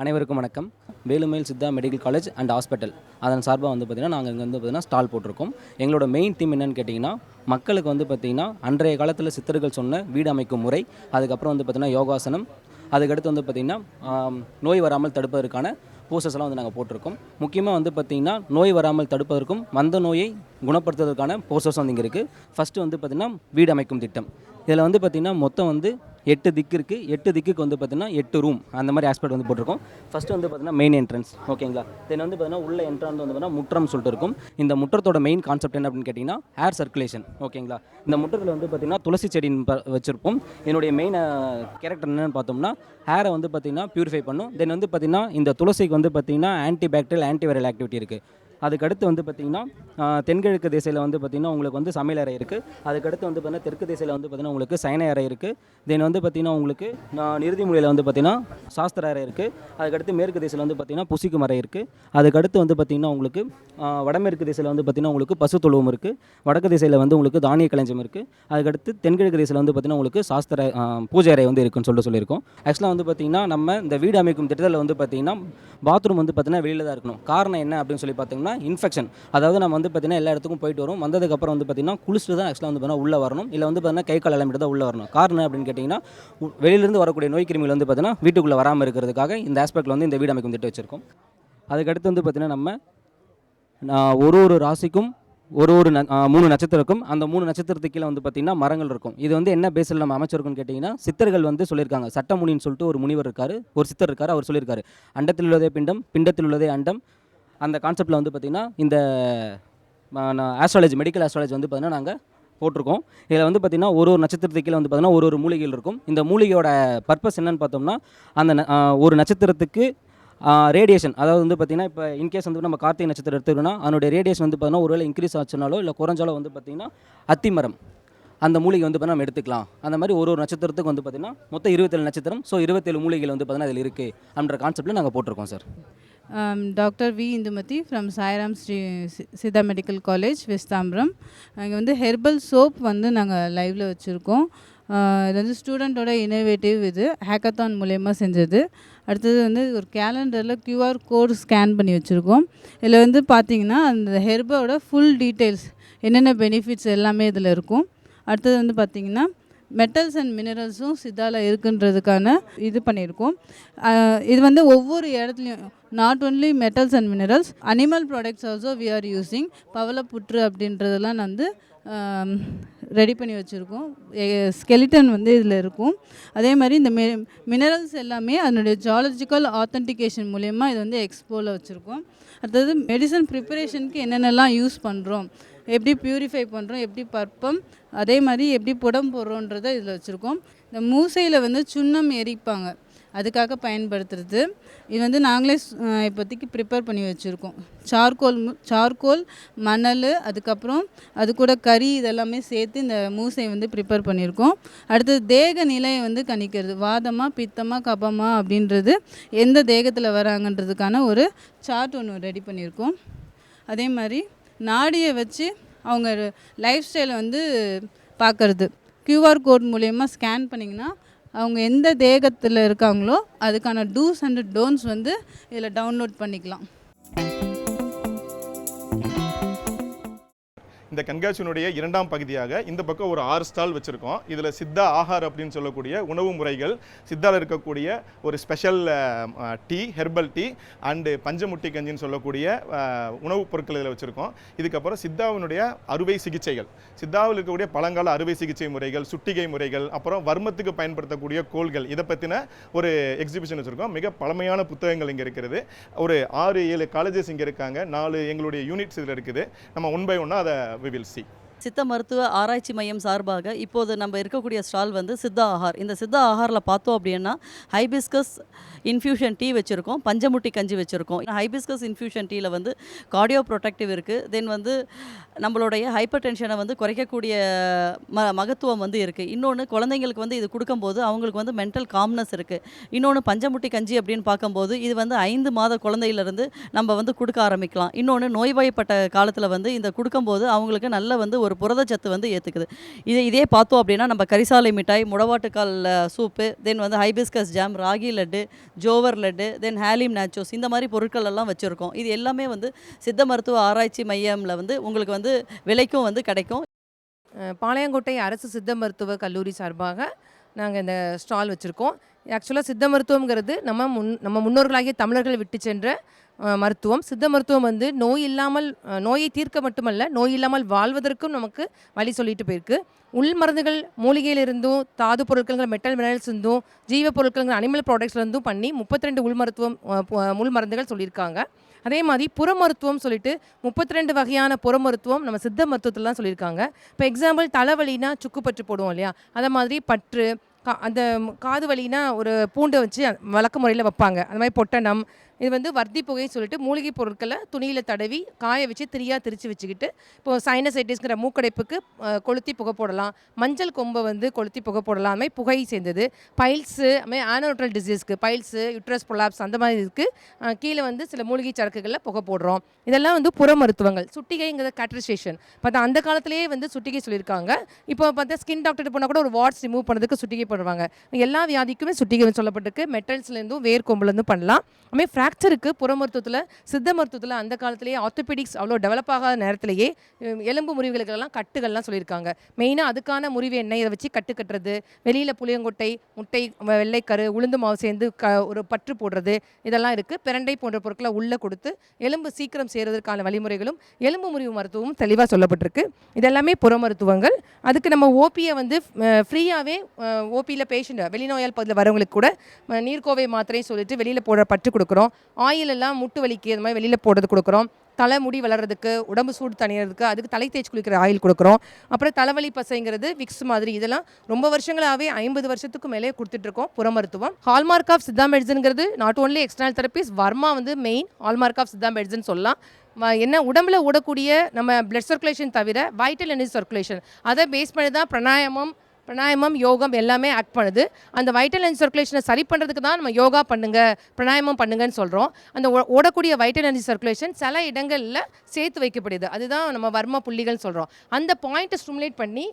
அனைவருக்கும் வணக்கம். Velumayil Siddha medical college and hospital அதன் சார்பாக வந்து பார்த்திங்கன்னா நாங்கள் இங்கே வந்து பார்த்திங்கன்னா ஸ்டால் போட்டிருக்கோம். எங்களோட மெயின் தீம் என்னென்னு கேட்டிங்கன்னா, மக்களுக்கு வந்து பார்த்திங்கன்னா அன்றைய காலத்தில் சித்தர்கள் சொன்ன வீடு அமைக்கும் முறை, அதுக்கப்புறம் வந்து பார்த்திங்கன்னா யோகாசனம், அதுக்கடுத்து வந்து பார்த்திங்கன்னா நோய் வராமல் தடுப்பதற்கான போஸ்டர்ஸ்லாம் வந்து நாங்கள் போட்டிருக்கோம். முக்கியமாக வந்து பார்த்திங்கன்னா நோய் வராமல் தடுப்பதற்கும் வந்த நோயை குணப்படுத்துவதற்கான போஸ்டர்ஸ் வந்து இங்கே இருக்குது. ஃபஸ்ட்டு வந்து பார்த்திங்கன்னா வீடு அமைக்கும் திட்டம். இதில் வந்து பார்த்திங்கன்னா மொத்தம் வந்து 8 திக்கு இருக்குது. 8 திக்குக்கு வந்து பார்த்திங்கன்னா 8 ரூம் அந்த மாதிரி ஆஸ்பெக்ட் வந்து போட்டிருக்கோம். ஃபஸ்ட்டு வந்து பார்த்திங்கன்னா மெயின் என்ட்ரன்ஸ், ஓகேங்களா. தென் வந்து பார்த்திங்கன்னா உள்ள என்ட்ரன்ஸ் வந்து பார்த்திங்கன்னா முற்றம் சொல்லிட்டு இருக்கும். இந்த முற்றத்தோட மெயின் கான்செப்ட் என்ன அப்படின்னு கேட்டிங்கன்னா ஏர் சர்க்குலேஷன், ஓகேங்களா. இந்த முற்றத்தில் வந்து பார்த்திங்கன்னா துளசி செடின்னு வச்சுருப்போம். என்னுடைய மெயின் கேரக்டர் என்னென்னு பார்த்தோம்னா, ஹேரை வந்து பார்த்திங்கன்னா பியூரிஃபை பண்ணும். தென் வந்து பார்த்திங்கன்னா இந்த துளசிக்கு வந்து பார்த்திங்கன்னா ஆன்டி பாக்டீரியல் ஆன்டிவைரல் ஆக்டிவிட்டி இருக்குது. அதுக்கடுத்து வந்து பார்த்திங்கன்னா தென்கிழக்கு திசையில் வந்து பார்த்திங்கன்னா உங்களுக்கு வந்து சமையல் அறை இருக்குது. அதுக்கடுத்து வந்து பார்த்திங்கன்னா தெற்கு திசையில் வந்து பார்த்திங்கன்னா உங்களுக்கு சயன அறை இருக்குது. தென் வந்து பார்த்திங்கன்னா உங்களுக்கு நிறுதி மொழியில் வந்து பார்த்திங்கன்னா சாஸ்திர அறை இருக்குது. அதுக்கடுத்து மேற்கு திசையில் வந்து பார்த்திங்கன்னா புசிக்கும் அறை இருக்குது. அதுக்கடுத்து வந்து பார்த்திங்கன்னா உங்களுக்கு வடமேற்கு திசையில் வந்து பார்த்திங்கன்னா உங்களுக்கு பசு தொழுவம் இருக்குது. வடக்கு திசையில் வந்து உங்களுக்கு தானிய களஞ்சியம் இருக்குது. அதுக்கடுத்து தென்கிழக்கு திசையில் வந்து பார்த்திங்கன்னா உங்களுக்கு சாஸ்திர பூஜை அறை வந்து இருக்குன்னு சொல்லியிருக்கோம். ஆக்சுவலாக வந்து பார்த்திங்கன்னா நம்ம இந்த வீடு அமைக்கும் திட்டத்தில் வந்து பார்த்திங்கன்னா பாத்ரூம் வந்து பார்த்திங்கன்னா வெளியில் தான் இருக்கணும். காரணம் என்ன அப்படின்னு சொல்லி பார்த்திங்கன்னா இன்ஃபெக்ஷன். அதாவது நம்ம வந்து பார்த்திங்கன்னா எல்லா இடத்துக்கும் போயிட்டு வரும், வந்ததுக்கப்புறம் வந்து பார்த்திங்கன்னா குளிச்சுட்டு தான் ஆக்சுவலாக வந்து பார்த்திங்கன்னா உள்ளே வரணும். இல்லை வந்து பார்த்திங்கன்னா கை கால் எல்லாமே தான் உள்ளே வரணும். காரணம் அப்படின்னு கேட்டிங்கன்னா வெளியிலேருந்து வரக்கூடிய நோய் கிருமிகள் வந்து பார்த்திங்கன்னா வீட்டுக்குள்ளே வராமல் இருக்கிறதுக்காக இந்த ஆஸ்பெக்டில் வந்து இந்த வீடு அமைக்கும் திட்டம் வச்சுருக்கோம். அதுக்கடுத்து வந்து பார்த்திங்கன்னா நம்ம ஒரு ராசிக்கும் ஒரு 3 நட்சத்திரக்கும் அந்த 3 நட்சத்திரத்துக்கு கீழே வந்து பார்த்திங்கன்னா மரங்கள் இருக்கும். இது வந்து என்ன பேஸில் நம்ம அமைச்சிருக்குன்னு கேட்டிங்கன்னா, சித்தர்கள் வந்து சொல்லியிருக்காங்க. சட்டமுனின்னு சொல்லிட்டு ஒரு முனிவர் இருக்கார், ஒரு சித்தர் இருக்கார். அவர் சொல்லியிருக்காரு, அண்டத்தில் உள்ளதே பிண்டம், பிண்டத்தில் உள்ளதே அண்டம். அந்த கான்செப்டில் வந்து பார்த்திங்கன்னா இந்த ஆஸ்ட்ராலஜி, மெடிக்கல் ஆஸ்ட்ராலஜி வந்து பார்த்திங்கன்னா நாங்கள் போட்டிருக்கோம். இதில் வந்து பார்த்திங்கன்னா ஒரு நட்சத்திரத்துக்கு கீழே வந்து பார்த்திங்கன்னா ஒரு மூலிகைகள் இருக்கும். இந்த மூலிகையோட பர்பஸ் என்னன்னு பார்த்தோம்னா, அந்த ஒரு நட்சத்திரத்துக்கு ரேடியேஷன், அதாவது வந்து பார்த்திங்கன்னா இப்போ இன்கேஸ் வந்து நம்ம கார்த்திகை நட்சத்திரம் எடுத்துக்கணும்னா அதனுடைய ரேடியேஷன் வந்து பார்த்திங்கன்னா ஒருவேளை இன்க்ரீஸ் ஆச்சுனாலோ இல்லை குறைஞ்சாலோ வந்து பார்த்திங்கன்னா அத்திமரம் அந்த மூலிகை வந்து நம்ம எடுத்துக்கலாம். அந்த மாதிரி ஒரு நட்சத்திரத்துக்கு வந்து பார்த்திங்கன்னா மொத்தம் 27 நட்சத்திரம். ஸோ 27 மூலிகைகள் வந்து பார்த்திங்கன்னா அதில் இருக்குது அப்படின்ற கான்செப்ட்டில் நாங்கள் போட்டிருக்கோம் sir. Doctor V Indumathi from Sairam Sri Siddha medical college West Tambaram. இங்கே வந்து ஹெர்பல் சோப் வந்து நாங்கள் லைவில் வச்சுருக்கோம். இது வந்து ஸ்டூடெண்ட்டோட இனோவேட்டிவ், இது ஹேக்கத்தான் மூலயமா செஞ்சது. அடுத்தது வந்து ஒரு கேலண்டரில் QR கோட் ஸ்கேன் பண்ணி வச்சுருக்கோம். இதில் வந்து பார்த்திங்கன்னா அந்த ஹெர்போட ஃபுல் டீட்டெயில்ஸ், என்னென்ன பெனிஃபிட்ஸ் எல்லாமே இதில் இருக்கும். அடுத்தது வந்து பார்த்திங்கன்னா மெட்டல்ஸ் அண்ட் மினரல்ஸும் சித்தாவில் இருக்குன்றதுக்கான இது பண்ணியிருக்கோம். இது வந்து ஒவ்வொரு இடத்துலையும் not only metals and minerals, animal products also we are using. பவளப்புற்று அப்படின்றதெல்லாம் வந்து ரெடி பண்ணி வச்சுருக்கோம். ஸ்கெலிட்டன் வந்து இதில் இருக்கும். அதே மாதிரி இந்த மினரல்ஸ் எல்லாமே அதனுடைய ஜியாலஜிக்கல் ஆத்தென்டிகேஷன் மூலயமா இது வந்து எக்ஸ்போவில் வச்சுருக்கோம். அடுத்தது மெடிசன் ப்ரிப்பரேஷனுக்கு என்னென்னலாம் யூஸ் பண்ணுறோம், எப்படி ப்யூரிஃபை பண்ணுறோம், எப்படி பற்பம், அதே மாதிரி எப்படி புடம் போடுறோன்றதை இதில் வச்சுருக்கோம். இந்த மூசையில் வந்து சுண்ணம் எரிப்பாங்க. அதுக்காக பயன்படுத்துறது. இது வந்து நாங்களே இப்போதைக்கு ப்ரிப்பேர் பண்ணி வச்சுருக்கோம். சார்கோல், மணல், அதுக்கப்புறம் அது கூட கறி இதெல்லாமே சேர்த்து இந்த மூசை வந்து ப்ரிப்பேர் பண்ணியிருக்கோம். அடுத்தது தேக நிலையை வந்து கணிக்கிறது, வாதமா பித்தமா கபமா அப்படின்றது எந்த தேகத்தில் வராங்கன்றதுக்கான ஒரு சார்ட் ஒன்று ரெடி பண்ணியிருக்கோம். அதே மாதிரி நாடியை வச்சு அவங்க லைஃப் ஸ்டைலை வந்து பார்க்குறது. QR கோட் மூலயமா ஸ்கேன் பண்ணிங்கன்னா அவங்க எந்த தேகத்தில் இருக்காங்களோ அதுக்கான டூஸ் அண்ட் டோன்ட்ஸ் வந்து இதில் டவுன்லோட் பண்ணிக்கலாம். இந்த கண்காட்சியினுடைய இரண்டாம் பகுதியாக இந்த பக்கம் ஒரு 6 ஸ்டால் வச்சுருக்கோம். இதில் சித்தா ஆஹார் அப்படின்னு சொல்லக்கூடிய உணவு முறைகள், சித்தாவில் இருக்கக்கூடிய ஒரு special tea, herbal tea and பஞ்சமுட்டி கஞ்சின்னு சொல்லக்கூடிய உணவுப் பொருட்கள் இதில் வச்சுருக்கோம். இதுக்கப்புறம் சித்தாவினுடைய அறுவை சிகிச்சைகள், சித்தாவில் இருக்கக்கூடிய பழங்கால அறுவை சிகிச்சை முறைகள், சுட்டிகை முறைகள், அப்புறம் வர்மத்துக்கு பயன்படுத்தக்கூடிய கோள்கள், இதை பற்றின ஒரு எக்ஸிபிஷன் வச்சுருக்கோம். மிக பழமையான புத்தகங்கள் இங்கே இருக்கிறது. ஒரு 6-7 காலேஜஸ் இங்கே இருக்காங்க. 4 எங்களுடைய யூனிட்ஸ் இதில் இருக்குது. நம்ம ஒன் பை ஒன்னாக அதை we will see. சித்த மருத்துவ ஆராய்ச்சி மையம் சார்பாக இப்போது நம்ம இருக்கக்கூடிய ஸ்டால் வந்து சித்தா ஆஹார். இந்த சித்தா ஆஹாரில் பார்த்தோம் அப்படின்னா ஹைபிஸ்கஸ் இன்ஃப்யூஷன் டீ வச்சுருக்கோம், பஞ்சமுட்டி கஞ்சி வச்சுருக்கோம். ஹைபிஸ்கஸ் இன்ஃப்யூஷன் டீயில் வந்து கார்டியோ ப்ரொடெக்டிவ் இருக்குது. தென் வந்து நம்மளுடைய ஹைப்பர் டென்ஷனை வந்து குறைக்கக்கூடிய மகத்துவம் வந்து இருக்குது. இன்னொன்று குழந்தைங்களுக்கு வந்து இது கொடுக்கும்போது அவங்களுக்கு வந்து மென்டல் காம்னஸ் இருக்குது. இன்னொன்று பஞ்சமுட்டி கஞ்சி அப்படின்னு பார்க்கும்போது இது வந்து 5 மாத குழந்தையிலேருந்து நம்ம வந்து கொடுக்க ஆரம்பிக்கலாம். இன்னொன்று நோய்வாய்ப்பட்ட காலத்தில் வந்து இந்த கொடுக்கும்போது அவங்களுக்கு நல்ல வந்து ஒரு புரதச்சத்து வந்து ஏற்றுக்குது. இதே பார்த்தோம் அப்படின்னா நம்ம கரிசாலை மிட்டாய், முடவாட்டுக்கால் சூப்பு, தென் வந்து ஹைபிஸ்கஸ் ஜாம், ராகி லட்டு, ஜோவர் லட்டு, தென் ஹேலிம் நேச்சோஸ், இந்த மாதிரி பொருட்கள் எல்லாம் வச்சுருக்கோம். இது எல்லாமே வந்து சித்த மருத்துவ ஆராய்ச்சி மையமில் வந்து உங்களுக்கு வந்து விலைக்கும் வந்து கிடைக்கும். பாளையங்கோட்டை அரசு சித்த மருத்துவ கல்லூரி சார்பாக நாங்கள் இந்த ஸ்டால் வச்சுருக்கோம். ஆக்சுவலாக சித்த மருத்துவங்கிறது நம்ம முன்னோர்களாகிய தமிழர்கள் விட்டு சென்ற மருத்துவம். சித்த மருத்துவம் வந்து நோயை தீர்க்க மட்டுமல்ல, நோய் இல்லாமல் வாழ்வதற்கும் நமக்கு வழி சொல்லிட்டு போயிருக்கு. உள் மருந்துகள் மூலிகையிலிருந்தும், தாது பொருட்கள், மெட்டல் மினரல்ஸ் இருந்தும், ஜீவ பொருட்கள், அனிமல் ப்ராடக்ட்ஸ்லேருந்தும் பண்ணி 32 உள் மருந்துகள் சொல்லியிருக்காங்க. அதே மாதிரி புற மருத்துவம் சொல்லிட்டு 32 வகையான புற மருத்துவம் நம்ம சித்த மருத்துவத்திலாம் சொல்லியிருக்காங்க. இப்போ எக்ஸாம்பிள் தலைவலினா சுக்குப்பற்று போடுவோம் இல்லையா, அதை மாதிரி பற்று, அந்த காது வலினா ஒரு பூண்டை வச்சு வழக்க முறையில் வைப்பாங்க. அந்த மாதிரி பொட்டணம், இது வந்து வர்த்தி புகைன்னு சொல்லிட்டு மூலிகை பொருட்களை துணியில் தடவி காய வச்சு திரிச்சு வச்சுக்கிட்டு, இப்போது சைனசைட்டிஸ்ங்கிற மூக்கடைப்புக்கு கொளுத்தி புகை போடலாம், மஞ்சள் கொம்பை வந்து கொளுத்தி புகை போடலாம். அதுமாதிரி புகை சேர்ந்தது. பைல்ஸு, அதுமாதிரி ஆனோட்ரல் டிசீஸ்க்கு, பைல்ஸு, யுட்ரஸ் பொலாப்ஸ், அந்த மாதிரி இருக்குது கீழே வந்து சில மூலிகை சரக்குகளில் புகை போடுறோம். இதெல்லாம் வந்து புற மருத்துவங்கள். சுட்டிகைங்கிறத கேட்ரிசேஷன் பார்த்தா அந்த காலத்திலேயே வந்து சுட்டிகை சொல்லியிருக்காங்க. இப்போ பார்த்தா ஸ்கின் டாக்டர் போனால் கூட ஒரு வாட்ஸ் ரிமூவ் பண்ணுறதுக்கு சுட்டிகை பண்ணுவாங்க. எல்லா வியாதிக்குமே சுட்டிகை சொல்லப்பட்டிருக்கு. மெட்டல்ஸ்லேருந்தும் வேர்க்கொம்புலேருந்தும் பண்ணலாம். அதுமாதிரி ஃப்ராக்சருக்கு புற மருத்துவத்தில், சித்த மருத்துவத்தில் அந்த காலத்திலேயே ஆர்த்தோபெடிக்ஸ் அவ்வளோ டெவலப் ஆகாத நேரத்திலேயே எலும்பு முறிவுகளுக்கெல்லாம் கட்டுகள்லாம் சொல்லியிருக்காங்க. மெயினாக அதுக்கான முறிவு எண்ணெய் இதை வச்சு கட்டு கட்டுறது, வெளியில் புளியங்கொட்டை, முட்டை, வெள்ளைக்கரு, உளுந்து மாவு சேர்ந்து ஒரு பற்று போடுறது, இதெல்லாம் இருக்குது. பிரண்டை போன்ற பொருட்களை உள்ளே கொடுத்து எலும்பு சீக்கிரம் சேருவதற்கான வழிமுறைகளும் எலும்பு முறிவு மருத்துவமும் தெளிவாக சொல்லப்பட்டிருக்கு. இதெல்லாமே புற மருத்துவங்கள். அதுக்கு நம்ம ஓபியை வந்து ஃப்ரீயாகவே ஓபியில் பேஷண்ட் வெளிநோயால் பகுதியில் வரவங்களுக்கு கூட நீர்க்கோவை மாத்திரைன்னு சொல்லிட்டு வெளியில் போடுற பற்று கொடுக்குறோம். ஆயில் எல்லாம் முட்டு வலிக்கு அது மாதிரி வெளியில் போடுறது கொடுக்குறோம். தலை முடி வளர்கிறதுக்கு, உடம்பு சூடு தணிகிறதுக்கு அதுக்கு தலை தேய்ச்சி குளிக்கிற ஆயில் கொடுக்குறோம். அப்புறம் தலைவலி பசைங்கிறது விக்ஸ் மாதிரி, இதெல்லாம் ரொம்ப வருஷங்களாகவே 50 வருஷத்துக்கு மேலே கொடுத்துட்ருக்கோம் புற மருத்துவம். ஹால்மார்க் ஆஃப் சித்தா மெடிசன்கிறது not only external therapies, Varma வந்து main hallmark of Siddha medicine சொல்லலாம். என்ன உடம்புல ஓடக்கூடிய நம்ம பிளட் சர்க்குலேஷன் தவிர வைட்டல் எனர்ஜி சர்க்குலேஷன், அதை பேஸ் பண்ணி தான் பிராணாயாமம், யோகம் எல்லாமே ஆக்ட் பண்ணுது. அந்த வைட்டல் எனர்ஜி சர்க்குலேஷனை சரி பண்ணுறதுக்கு தான் நம்ம யோகா பண்ணுங்க, பிராணாயாமம் பண்ணுங்கன்னு சொல்கிறோம். அந்த ஓடக்கூடிய வைட்டல் எனர்ஜி சர்க்குலேஷன் சில இடங்களில் சேர்த்து வைக்கப்படுது. அதுதான் நம்ம வர்ம புள்ளிகள்னு சொல்கிறோம். அந்த பாயிண்ட்டை ஸ்டிமுலேட் பண்ணி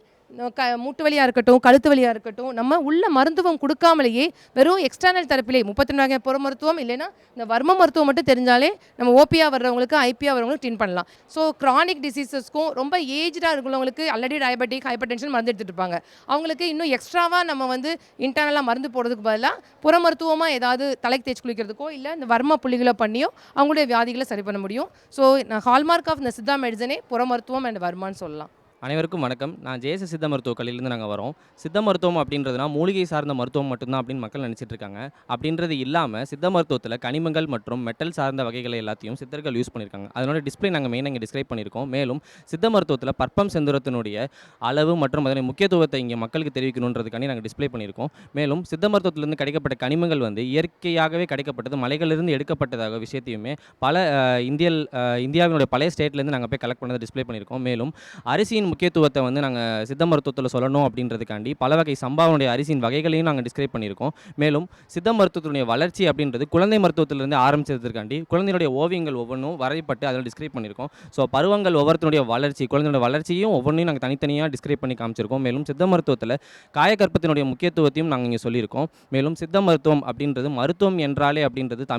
மூட்டு வலியாக இருக்கட்டும், கழுத்து வலியாக இருக்கட்டும், நம்ம உள்ள மருத்துவம் கொடுக்காமலேயே வெறும் எக்ஸ்டர்னல் தெரப்பிலே 32 வகை புற மருத்துவம் இல்லைன்னா இந்த வர்ம மருத்துவம் மட்டும் தெரிஞ்சாலே நம்ம ஓபியா வர்றவங்களுக்கு, ஐபியா வர்றவங்களுக்கு ட்ரீட் பண்ணலாம். ஸோ கிரானிக் டிசீசஸ்க்கும் ரொம்ப ஏஜ்டாக இருக்கிறவங்களுக்கு ஆல்ரெடி டயபெட்டிக், ஹைப்பர் டென்ஷன் மருந்து எடுத்துகிட்டு இருப்பாங்க. அவங்களுக்கு இன்னும் எக்ஸ்ட்ராவாக நம்ம வந்து இன்டர்னலாக மருந்து போடுறதுக்கு பதிலாக புற மருத்துவமாக ஏதாவது தலைக்கு தேய்ச்சி குளிக்கிறதுக்கோ இல்லை இந்த வர்ம புள்ளிகளை பண்ணியோ அவங்களுடைய வியாதிகளை சரி பண்ண முடியும். ஸோ ஹால்மார்க் ஆஃப் இந்த சித்தா மெடிசனே புற மருத்துவம் அண்ட் வர்மான்னு சொல்லலாம். அனைவருக்கும் வணக்கம். நான் ஜேஎஸ்எஸ் சித்த மருத்துவக் கல்லூரியிலேருந்து நாங்கள் வரோம். சித்த மருத்துவம் அப்படின்றதுனா மூலிகை சார்ந்த மருத்துவம் மட்டும்தான் அப்படின்னு மக்கள் நினச்சிட்டு இருக்காங்க. அப்படின்றது இல்லாமல் சித்த மருத்துவத்தில் கனிமங்கள் மற்றும் மெட்டல் சார்ந்த வகைகளை எல்லாத்தையும் சித்தர்கள் யூஸ் பண்ணியிருக்காங்க. அதனோட டிஸ்பிளே நாங்கள் மெயினாக இங்கே டிஸ்கிரைப் பண்ணியிருக்கோம். மேலும் சித்த மருத்துவத்தில் பற்பம் செந்தூரத்தினுடைய அளவு மற்றும் அதனை முக்கியத்துவத்தை இங்கே மக்களுக்கு தெரிவிக்கணுன்றதுக்காண்டி நாங்கள் டிஸ்பிளே பண்ணியிருக்கோம். மேலும் சித்த மருத்துவத்திலிருந்து கிடைக்கப்பட்ட கனிமங்கள் வந்து இயற்கையாகவே கிடைக்கப்பட்டது, மலைகளிலிருந்து எடுக்கப்பட்டதாக விஷயத்தையுமே பல இந்தியாவினுடைய பழைய ஸ்டேட்லேருந்து நாங்கள் போய் கலெக்ட் பண்ணதை டிஸ்பிளே பண்ணியிருக்கோம். மேலும் அரிசியின் முக்கியத்துவத்தை வந்து நாங்கள் சித்த மருத்துவத்தில் சொல்லணும் அப்படின்றதுக்காண்டி பல வகை சம்பாவனுடைய அரிசியின் வகைகளையும் நாங்கள் டிஸ்கிரைப் பண்ணியிருக்கோம். மேலும் சித்த மருத்துவத்தினுடைய வளர்ச்சி அப்படின்றது குழந்தை மருத்துவத்திலிருந்து ஆரம்பிச்சதுக்காண்டி குழந்தையுடைய ஓவியங்கள் ஒவ்வொன்றும் வரையப்பட்டு அதில் டிஸ்கிரைப் பண்ணியிருக்கோம். ஸோ பருவங்கள் ஒவ்வொருத்தனுடைய வளர்ச்சி, குழந்தையோட வளர்ச்சியும் ஒவ்வொன்றையும் நாங்கள் தனித்தனியாக டிஸ்கிரைப் பண்ணி காமிச்சிருக்கோம். மேலும் சித்த மருத்துவத்தில் காயக்கற்பத்தினுடைய முக்கியத்துவத்தையும் நாங்கள் இங்கே சொல்லியிருக்கோம். மேலும் சித்த மருத்துவம் அப்படின்றது மருத்துவம் என்றாலே அப்படின்றது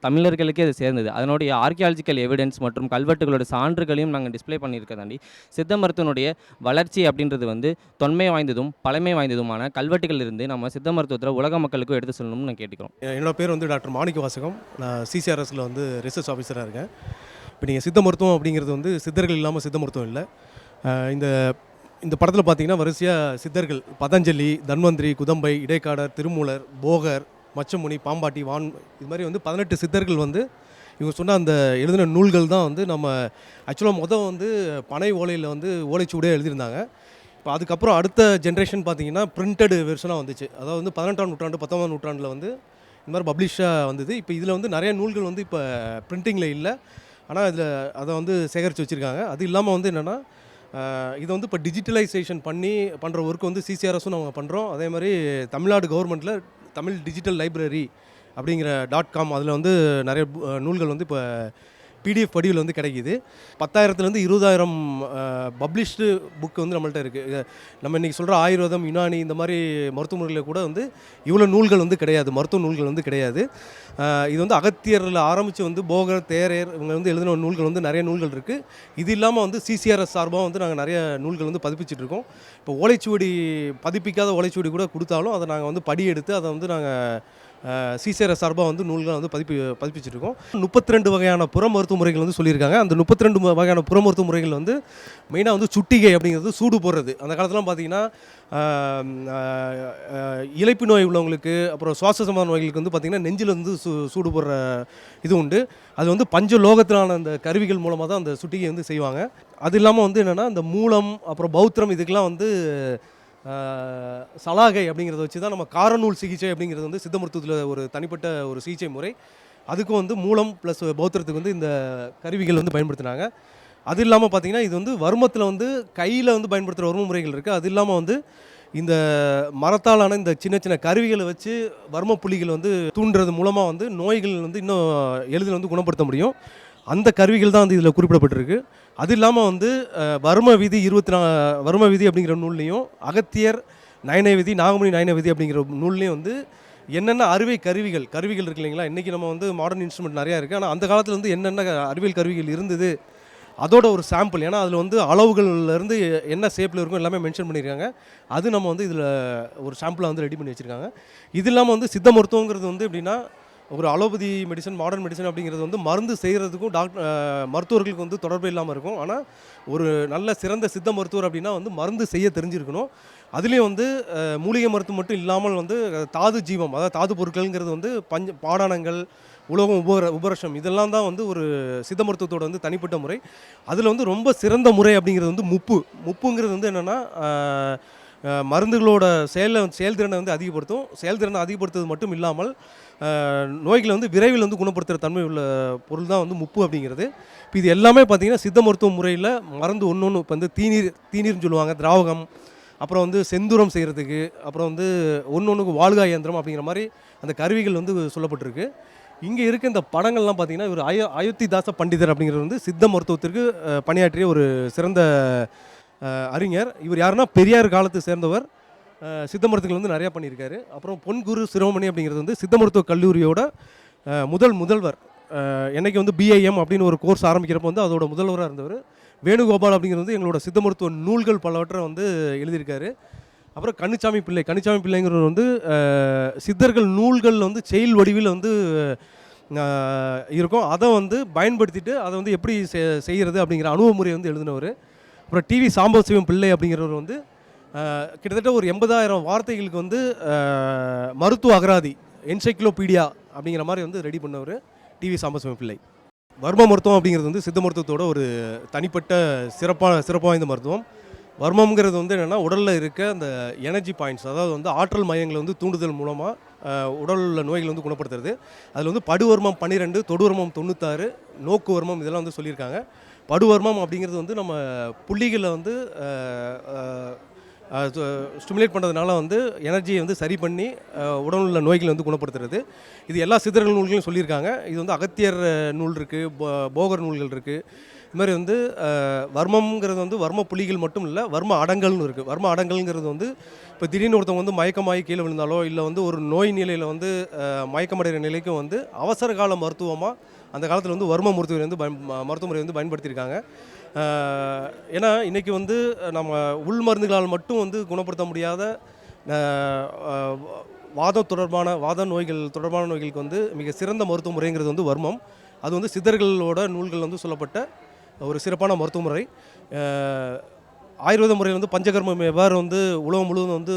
தமிழர்களுக்கே அது சேர்ந்தது. அதனுடைய ஆர்கியாலஜிக்கல் எவிடன்ஸ் மற்றும் கல்வெட்டுகளோட சான்றுகளையும் நாங்கள் டிஸ்பிளே பண்ணியிருக்கதாண்டி சித்த மருத்துவனுடைய வளர்ச்சி அப்படின்றது வந்து தொன்மை வாய்ந்ததும் பழமை வாய்ந்ததுமான கல்வெட்டுகள் இருந்து நம்ம சித்த மருத்துவத்தில் உலக மக்களுக்கும் எடுத்து சொல்லணும்னு நான் கேட்டுக்கிறோம். என்னோட பேர் வந்து டாக்டர் மாணிக்க வாசகம். நான் சிசிஆர்எஸில் வந்து ரிசர்ச் ஆஃபீஸராக இருக்கேன். இப்போ நீங்கள் சித்த மருத்துவம் அப்படிங்கிறது வந்து சித்தர்கள் இல்லாமல் சித்த மருத்துவம் இல்லை. இந்த படத்தில் பார்த்தீங்கன்னா வரிசையாக சித்தர்கள் பதஞ்சலி, தன்வந்திரி, குதம்பை, இடைக்காடர், திருமூலர், போகர், மச்சமுனி, பாம்பாட்டி, வான், இது மாதிரி வந்து 18 சித்தர்கள் வந்து இவங்க சொன்ன அந்த எழுதின நூல்கள் தான் வந்து நம்ம ஆக்சுவலாக வந்து பனை ஓலையில் வந்து ஓலைச்சூடே எழுதியிருந்தாங்க. இப்போ அதுக்கப்புறம் அடுத்த ஜென்ரேஷன் பார்த்திங்கன்னா பிரிண்டட் வெர்ஷனாக வந்துச்சு. அதாவது வந்து 18ஆம் நூற்றாண்டு 19ஆம் நூற்றாண்டில் வந்து இந்த மாதிரி பப்ளிஷாக வந்தது. இப்போ இதில் வந்து நிறைய நூல்கள் வந்து இப்போ பிரிண்டிங்கில் இல்லை, ஆனால் இதில் அதை வந்து சேகரித்து வச்சுருக்காங்க. அது இல்லாமல் வந்து என்னென்னா இதை வந்து இப்போ டிஜிட்டலைசேஷன் பண்ணுற ஒர்க் வந்து சிசிஆர்எஸும் நம்ம பண்ணுறோம். அதே மாதிரி தமிழ்நாடு கவர்மெண்ட்டில் தமிழ் டிஜிட்டல் லைப்ரரி அப்படிங்கிற .com அதில் வந்து நிறைய நூல்கள் வந்து இப்போ பிடிஎஃப் வடிவில் வந்து கிடைக்கிது. 10,000லேருந்து 20,000 பப்ளிஷ்டு புக் வந்து நம்மள்ட்ட இருக்குது. நம்ம இன்றைக்கி சொல்கிற ஆயுர்வேதம், யுனானி இந்த மாதிரி மருத்துவ முறைகளில் கூட வந்து இவ்வளோ நூல்கள் வந்து கிடையாது, மருத்துவ நூல்கள் வந்து கிடையாது. இது வந்து அகத்தியரில் ஆரம்பித்து வந்து போகர், தேரர் இவங்க வந்து எழுதின நூல்கள் வந்து நிறைய நூல்கள் இருக்குது. இது இல்லாமல் வந்து சிசிஆர்எஸ் சார்பாக வந்து நாங்கள் நிறைய நூல்கள் வந்து பதிப்பிச்சிட்ருக்கோம். இப்போ ஓலைச்சுவடி பதிப்பிக்காத ஓலைச்சுவடி கூட கொடுத்தாலும் அதை நாங்கள் வந்து படி எடுத்து அதை வந்து நாங்கள் சிசிஆர்எஸ் சார்பாக வந்து நூல்களை வந்து பதிப்பிச்சிருக்கோம். 32 வகையான புற மருத்துவ முறைகள் வந்து சொல்லியிருக்காங்க. அந்த 32 வகையான புற மருத்துவ முறைகள் வந்து மெயினாக வந்து சுட்டிகை அப்படிங்கிறது சூடு போடுறது. அந்த காலத்துலாம் பார்த்திங்கன்னா இளைப்பு நோய் உள்ளவங்களுக்கு, அப்புறம் சுவாச சம்பந்த நோய்களுக்கு வந்து பார்த்திங்கன்னா நெஞ்சில் வந்து சூடு போடுற இது உண்டு. அது வந்து பஞ்சலோகத்திலான அந்த கருவிகள் மூலமாக தான் அந்த சுட்டிகை வந்து செய்வாங்க. அது இல்லாமல் வந்து என்னென்னா இந்த மூலம், அப்புறம் பௌத்திரம், இதுக்கெல்லாம் வந்து சலாகை அப்படிங்கிறத வச்சு தான் நம்ம காரநூல் சிகிச்சை அப்படிங்கிறது வந்து சித்த மருத்துவத்தில் ஒரு தனிப்பட்ட ஒரு சிகிச்சை முறை. அதுக்கும் வந்து மூலம் ப்ளஸ் பௌத்திரத்துக்கு வந்து இந்த கருவிகள் வந்து பயன்படுத்தினாங்க. அது இல்லாமல் பார்த்திங்கன்னா இது வந்து வர்மத்தில் வந்து கையில் வந்து பயன்படுத்துகிற வர்ம முறைகள் இருக்குது. அது இல்லாமல் வந்து இந்த மரத்தாலான இந்த சின்ன சின்ன கருவிகளை வச்சு வர்ம புள்ளிகள் வந்து தூண்டுறது மூலமாக வந்து நோய்கள் வந்து இன்னும் எளிதில் வந்து குணப்படுத்த முடியும். அந்த கருவிகள் தான் வந்து இதில் குறிப்பிடப்பட்டிருக்கு. அது இல்லாமல் வந்து வர்ம விதி 24 வர்ம விதி அப்படிங்கிற நூல்லையும், அகத்தியர் நயன விதி, நாகமணி நயன விதி அப்படிங்கிற நூல்லையும் வந்து என்னென்ன அறுவை கருவிகள் இருக்கு இல்லைங்களா. இன்றைக்கி நம்ம வந்து மாடர்ன் இன்ஸ்ட்ருமெண்ட் நிறையா இருக்குது, ஆனால் அந்த காலத்தில் வந்து என்னென்ன அறிவியல் கருவிகள் இருந்தது அதோட ஒரு சாம்பிள். ஏன்னா அதில் வந்து அளவுகள்லேருந்து என்ன ஷேப்பில் இருக்கும் எல்லாமே மென்ஷன் பண்ணியிருக்காங்க. அது நம்ம வந்து இதில் ஒரு சாம்பிளாக வந்து ரெடி பண்ணி வச்சுருக்காங்க. இது இல்லாமல் வந்து சித்த மருத்துவங்கிறது வந்து எப்படின்னா ஒரு அலோபதி மெடிசன், மாடர்ன் மெடிசன் அப்படிங்கிறது வந்து மருந்து செய்கிறதுக்கும் மருத்துவர்களுக்கு வந்து தொடர்பு இல்லாமல் இருக்கும். ஆனால் ஒரு நல்ல சிறந்த சித்த மருத்துவர் அப்படின்னா வந்து மருந்து செய்ய தெரிஞ்சிருக்கணும். அதுலேயும் வந்து மூலிகை மருத்துவம் மட்டும் இல்லாமல் வந்து தாது ஜீவம், அதாவது தாது பொருட்கள்ங்கிறது வந்து பாடானங்கள், உலோகம், உபரஷம் இதெல்லாம் தான் வந்து ஒரு சித்த மருத்துவத்தோட வந்து தனிப்பட்ட முறை. அதில் வந்து ரொம்ப சிறந்த முறை அப்படிங்கிறது வந்து முப்புங்கிறது வந்து என்னென்னா மருந்துகளோட செயல்திறனை வந்து அதிகப்படுத்தும். செயல்திறனை அதிகப்படுத்துவது மட்டும் இல்லாமல் நோய்களை வந்து விரைவில் வந்து குணப்படுத்துகிற தன்மை உள்ள பொருள் தான் வந்து முப்பு அப்படிங்கிறது. இப்போ இது எல்லாமே பார்த்திங்கன்னா சித்த மருத்துவ முறையில் மருந்து ஒன்று இப்போ வந்து தீநீர்னு சொல்லுவாங்க, திராவகம், அப்புறம் வந்து செந்தூரம் செய்கிறதுக்கு, அப்புறம் வந்து ஒன்றுக்கு வாழ்கா இயந்திரம் அப்படிங்கிற மாதிரி அந்த கருவிகள் வந்து சொல்லப்பட்டிருக்கு. இங்கே இருக்க இந்த படங்கள்லாம் பார்த்திங்கன்னா இவர் அயோத்திதாச பண்டிதர் அப்படிங்கிறது வந்து சித்த மருத்துவத்திற்கு பணியாற்றிய ஒரு சிறந்த அறிஞர். இவர் யாருன்னா பெரியார் காலத்தை சேர்ந்தவர். சித்த மருத்துவங்கள் வந்து நிறையா பண்ணியிருக்காரு. அப்புறம் பொன்குரு சிரோமணி அப்படிங்கிறது வந்து சித்த மருத்துவ கல்லூரியோட முதல்வர். என்னைக்கு வந்து பிஐஎம் அப்படின்னு ஒரு கோர்ஸ் ஆரம்பிக்கிறப்போ வந்து அதோட முதல்வராக இருந்தவர். வேணுகோபால் அப்படிங்கிறது வந்து எங்களோட சித்த மருத்துவ நூல்கள் பலவற்றை வந்து எழுதியிருக்காரு. அப்புறம் கண்ணுச்சாமி பிள்ளைங்கிறவர் வந்து சித்தர்கள் நூல்கள் வந்து செயல் வடிவில் வந்து இருக்கும். அதை வந்து பயன்படுத்திட்டு அதை வந்து எப்படி செய்கிறது அப்படிங்கிற அணுகுமுறையை வந்து எழுதினவர். அப்புறம் டிவி சாம்பசிவம் பிள்ளை அப்படிங்கிறவர் வந்து கிட்டத்தட்ட ஒரு 80,000 வார்த்தைகளுக்கு வந்து மருத்துவ அகராதி என்சைக்ளோபீடியா அப்படிங்கிற மாதிரி வந்து ரெடி பண்ணவர் டிவி சாம்பசிவம் பிள்ளை. வர்ம மருத்துவம் அப்படிங்கிறது வந்து சித்த மருத்துவத்தோட ஒரு தனிப்பட்ட சிறப்பு வாய்ந்த மருத்துவம். வர்மம்ங்கிறது வந்து என்னென்னா உடலில் இருக்க அந்த எனர்ஜி பாயிண்ட்ஸ், அதாவது வந்து ஆற்றல் மையங்களை வந்து தூண்டுதல் மூலமாக உடலில் உள்ள நோய்களை வந்து குணப்படுத்துறது. அதில் வந்து படுவர்மம் 12, தொடுவர்மம் 96, நோக்கு வர்மம் இதெல்லாம் வந்து சொல்லியிருக்காங்க. படுவர்மம் அப்படிங்கிறது வந்து நம்ம புள்ளிகளை வந்து ஸ்டிமுலேட் பண்ணுறதுனால வந்து எனர்ஜியை வந்து சரி பண்ணி உடல் உள்ள நோய்களை வந்து குணப்படுத்துறது. இது எல்லா சித்தர்கள் நூல்களையும் சொல்லியிருக்காங்க. இது வந்து அகத்தியர் நூல் இருக்குது, போகர் நூல்கள் இருக்குது. இது மாதிரி வந்து வர்மம்ங்கிறது வந்து வர்ம புலிகள் மட்டும் இல்லை, வர்ம அடங்கல்னு இருக்குது. வர்ம அடங்கல்ங்கிறது வந்து இப்போ திடீர்னு ஒருத்தவங்க வந்து மயக்கமாகி கீழே விழுந்தாலோ இல்லை வந்து ஒரு நோய் நிலையில் வந்து மயக்கமடைகிற நிலைக்கும் வந்து அவசர கால மருத்துவமாக அந்த காலத்தில் வந்து வர்ம மருத்துவரை வந்து மருத்துவ முறை வந்து பயன்படுத்தியிருக்காங்க. ஏன்னா இன்றைக்கி வந்து நம்ம உள் மருந்துகளால் மட்டும் வந்து குணப்படுத்த முடியாத வாத நோய்கள் தொடர்பான நோய்களுக்கு வந்து மிக சிறந்த மருத்துவ முறைங்கிறது வந்து வர்மம். அது வந்து சித்தர்களோட நூல்கள் வந்து சொல்லப்பட்ட ஒரு சிறப்பான மருத்துவ முறை. ஆயுர்வேத முறையில் வந்து பஞ்சகர்மம் எவ்வாறு வந்து உலகம் முழுவதும் வந்து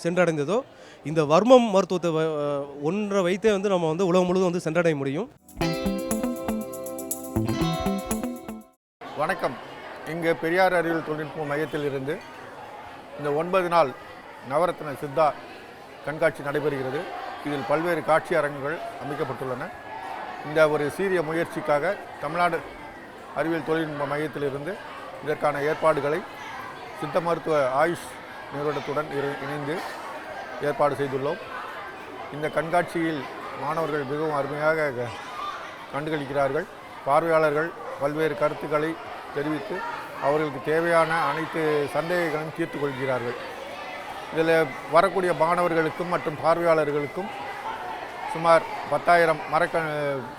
சென்றடைந்ததோ, இந்த வர்மம் மருத்துவத்தை ஒன்றை வைத்தே வந்து நம்ம வந்து உலகம் முழுவதும் வந்து சென்றடைய முடியும். வணக்கம். இங்கே பெரியார் அறிவியல் தொழில்நுட்ப மையத்தில் இருந்து இந்த 9 நாள் நவரத்ன சித்தா கண்காட்சி நடைபெறுகிறது. இதில் பல்வேறு காட்சி அரங்குகள் அமைக்கப்பட்டுள்ளன. இந்த ஒரு சீரிய முயற்சிக்காக தமிழ்நாடு அறிவியல் தொழில்நுட்ப மையத்திலிருந்து இதற்கான ஏற்பாடுகளை சித்த மருத்துவ ஆயுஷ் நிறுவனத்துடன் இணைந்து ஏற்பாடு செய்துள்ளோம். இந்த கண்காட்சியில் மாணவர்கள் மிகவும் அருமையாக கண்டுகளிக்கிறார்கள். பார்வையாளர்கள் பல்வேறு கருத்துக்களை தெரிவித்து அவர்களுக்கு தேவையான அனைத்து சந்தேகங்களையும் தீர்த்து கொள்கிறார்கள். இதில் வரக்கூடிய மாணவர்களுக்கும் மற்றும் பார்வையாளர்களுக்கும் சுமார் 10,000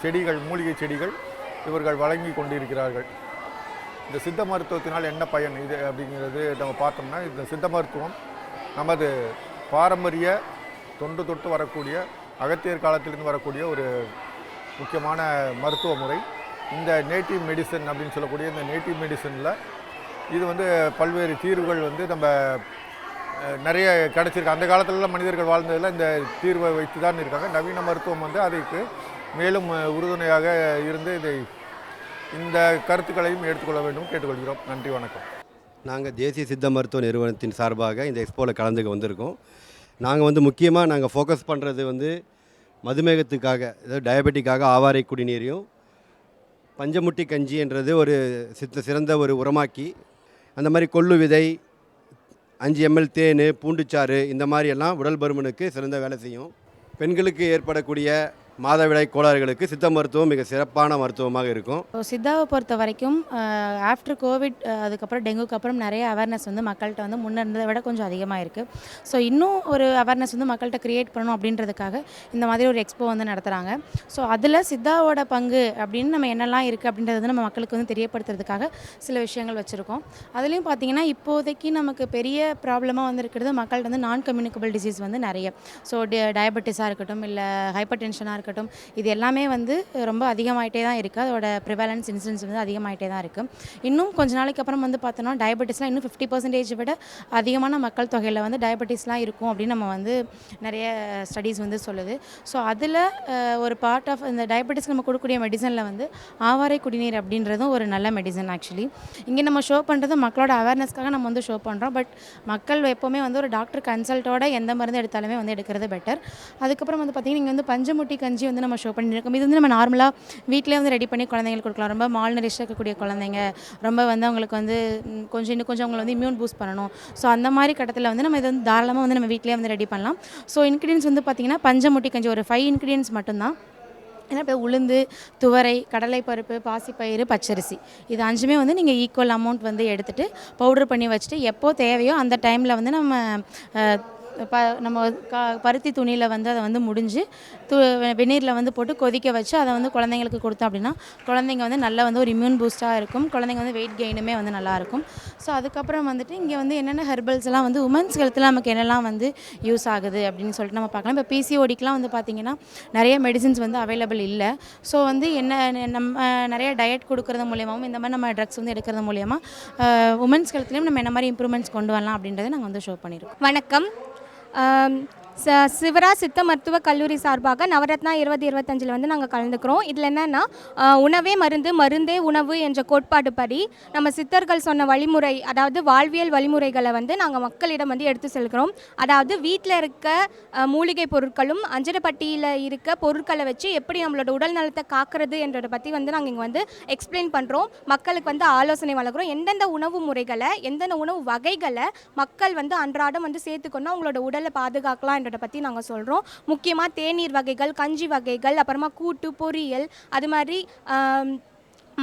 செடிகள், மூலிகை செடிகள் இவர்கள் வழங்கி கொண்டிருக்கிறார்கள். இந்த சித்த மருத்துவத்தினால் என்ன பயன் இது அப்படிங்கிறது நம்ம பார்த்தோம்னா, இந்த சித்த மருத்துவம் நமது பாரம்பரிய தொன்று வரக்கூடிய அகத்தியர் காலத்திலிருந்து வரக்கூடிய ஒரு முக்கியமான மருத்துவ முறை. இந்த நேட்டிவ் மெடிசன் அப்படின்னு சொல்லக்கூடிய இந்த நேட்டிவ் மெடிசனில் இது வந்து பல்வேறு தீர்வுகள் வந்து நம்ம நிறைய கிடச்சிருக்கு. அந்த காலத்திலலாம் மனிதர்கள் வாழ்ந்ததில் இந்த தீர்வை வைத்து தான் இருக்காங்க. நவீன மருத்துவம் வந்து அதுக்கு மேலும் உறுதுணையாக இருந்து இந்த கருத்துக்களையும் எடுத்துக்கொள்ள வேண்டும் கேட்டுக்கொள்கிறோம். நன்றி, வணக்கம். நாங்கள் தேசிய சித்த மருத்துவ நிறுவனத்தின் சார்பாக இந்த எக்ஸ்போவில் கலந்துக்க வந்திருக்கோம். நாங்கள் வந்து முக்கியமாக நாங்கள் ஃபோக்கஸ் பண்ணுறது வந்து மதுமேகத்துக்காக, அதாவது டயபெட்டிக்காக ஆவாரை குடிநீரையும் பஞ்சமுட்டி கஞ்சி என்றது ஒரு சிறந்த ஒரு உரமாக்கி, அந்த மாதிரி கொள்ளு விதை, 5 ml தேன், பூண்டுச்சாறு, இந்த மாதிரியெல்லாம் உடல் பருமனுக்கு சிறந்த வேலை செய்யும். பெண்களுக்கு ஏற்படக்கூடிய மாதவிடாய் கோளாறுகளுக்கு சித்த மருத்துவம் மிக சிறப்பான மருத்துவமாக இருக்கும். சித்தாவை பொறுத்த வரைக்கும் ஆஃப்டர் கோவிட், அதுக்கப்புறம் டெங்குக்கு அப்புறம் நிறைய அவேர்னஸ் வந்து மக்கள்கிட்ட வந்து முன்னே இருந்ததை விட கொஞ்சம் அதிகமாக இருக்குது. ஸோ இன்னும் ஒரு அவேர்னஸ் வந்து மக்கள்கிட்ட க்ரியேட் பண்ணணும் அப்படின்றதுக்காக இந்த மாதிரி ஒரு எக்ஸ்போ வந்து நடத்துகிறாங்க. ஸோ அதில் சித்தாவோட பங்கு அப்படின்னு நம்ம என்னெல்லாம் இருக்குது அப்படின்றது வந்து நம்ம மக்களுக்கு வந்து தெரியப்படுத்துறதுக்காக சில விஷயங்கள் வச்சுருக்கோம். அதுலேயும் பார்த்திங்கன்னா இப்போதைக்கு நமக்கு பெரிய ப்ராப்ளமாக வந்து இருக்கிறது மக்கள்கிட்ட வந்து நான் கம்யூனிகபிள் டிசீஸ் வந்து நிறைய. ஸோ டயபெட்டிஸாக இருக்கட்டும், இல்லை ஹைப்பர் டென்ஷனாக இருக்கட்டும், இது எல்லாமே வந்து ரொம்ப அதிகமாகிட்டே தான் இருக்குது. அதோட ப்ரிவாலன்ஸ் இன்சிடென்ஸ் வந்து அதிகமாகிட்டே தான் இருக்குது. இன்னும் கொஞ்ச நாளைக்கு அப்புறம் வந்து பார்த்தோன்னா டயபெட்டிஸ்லாம் இன்னும் 50% விட அதிகமான மக்கள் தொகையில் வந்து டயபெட்டிஸ்லாம் இருக்கும் அப்படின்னு நம்ம வந்து நிறைய ஸ்டடீஸ் வந்து சொல்லுது. ஸோ அதில் ஒரு பார்ட் ஆஃப் இந்த டயபெட்டிஸ்க்கு நம்ம கொடுக்கக்கூடிய மெடிசனில் வந்து ஆவாரை குடிநீர் அப்படின்றதும் ஒரு நல்ல மெடிசன். ஆக்சுவலி இங்கே நம்ம ஷோ பண்ணுறது மக்களோட அவேர்னஸ்க்காக நம்ம வந்து ஷோ பண்ணுறோம். பட் மக்கள் எப்போவுமே வந்து ஒரு டாக்டர் கன்சல்ட்டோட எந்த மருந்து எடுத்தாலுமே வந்து எடுக்கிறது பெட்டர். அதுக்கப்புறம் வந்து பார்த்திங்கன்னா இங்கே வந்து பஞ்சமுட்டி கஞ்சி வந்து நம்ம ஷோ பண்ணியிருக்கோம். இது வந்து நம்ம நார்மலாக வீட்டிலே வந்து ரெடி பண்ணி குழந்தைங்களுக்கு கொடுக்கலாம். ரொம்ப மால்நரிஷ் இருக்கக்கூடிய குழந்தைங்க, ரொம்ப வந்து அவங்களுக்கு வந்து இன்னும் கொஞ்சம் அவங்களை வந்து இம்யூன் பூஸ்ட் பண்ணணும். ஸோ அந்த மாதிரி கட்டத்தில் வந்து நம்ம இதை வந்து தாராளமாக வந்து நம்ம வீட்டிலே வந்து ரெடி பண்ணலாம். ஸோ இன்க்ரீடியன்ஸ் வந்து பார்த்திங்கன்னா பஞ்சமுட்டி கஞ்சி ஒரு 5 இன்க்ரீடியன்ஸ் மட்டும்தான். ஏன்னா இப்போ உளுந்து, துவரை, கடலைப்பருப்பு, பாசிப்பயிறு, பச்சரிசி, இது 5மே வந்து நீங்கள் ஈக்குவல் அமௌண்ட் வந்து எடுத்துகிட்டு பவுட்ரு பண்ணி வச்சுட்டு எப்போது தேவையோ அந்த டைமில் வந்து நம்ம நம்ம பருத்தி துணியில் வந்து அதை வந்து முடிஞ்சு வெந்நீரில் வந்து போட்டு கொதிக்க வச்சு அதை வந்து குழந்தைங்களுக்கு கொடுத்தோம் அப்படின்னா குழந்தைங்க வந்து நல்லா வந்து ஒரு இம்யூன் பூஸ்ட்டாக இருக்கும், குழந்தைங்க வந்து வெயிட் கெயினுமே வந்து நல்லாயிருக்கும். ஸோ அதுக்கப்புறம் வந்துட்டு இங்கே வந்து என்னென்ன ஹெர்பல்ஸ் எல்லாம் வந்து உமன்ஸ் ஹெல்த்தில் நமக்கு என்னெல்லாம் வந்து யூஸ் ஆகுது அப்படின்னு சொல்லிட்டு நம்ம பார்க்கலாம். இப்போ பிசிஓடிக்கெலாம் வந்து பார்த்திங்கன்னா நிறைய மெடிசின்ஸ் வந்து அவைலபிள் இல்லை. ஸோ வந்து நம்ம நிறைய டயட் கொடுக்கறது மூலியமாகவும் இந்த மாதிரி நம்ம ட்ரக்ஸ் வந்து எடுக்கிறது மூலியமாக உமன்ஸ் ஹெல்த்லேயும் நம்ம என்ன மாதிரி இம்ப்ரூவ்மெண்ட்ஸ் கொண்டு வரலாம் அப்படின்றத நாங்கள் வந்து ஷோ பண்ணியிருக்கோம். வணக்கம். சிவரா சித்த மருத்துவ கல்லூரி சார்பாக நவரத்னா 2025 வந்து நாங்கள் கலந்துக்கிறோம். இதில் என்னென்னா உணவே மருந்து, மருந்தே உணவு என்ற கோட்பாடுபடி நம்ம சித்தர்கள் சொன்ன வழிமுறை, அதாவது வாழ்வியல் வழிமுறைகளை வந்து நாங்கள் மக்களிடம் வந்து எடுத்து செல்கிறோம். அதாவது வீட்டில் இருக்க மூலிகை பொருட்களும் அஞ்சனப்பட்டியில் இருக்க பொருட்களை வச்சு எப்படி நம்மளோட உடல் நலத்தை காக்கிறது என்றதை பற்றி வந்து நாங்கள் இங்கே வந்து எக்ஸ்பிளைன் பண்ணுறோம். மக்களுக்கு வந்து ஆலோசனை வழங்குகிறோம். எந்தெந்த உணவு முறைகளை, எந்தெந்த உணவு வகைகளை மக்கள் வந்து அன்றாடம் வந்து சேர்த்துக்கணும், அவங்களோட உடலை பாதுகாக்கலாம் பற்றி நாங்கள் சொல்கிறோம். முக்கியமாக தேநீர் வகைகள், கஞ்சி வகைகள், அப்புறமா கூட்டு, பொரியல், அது மாதிரி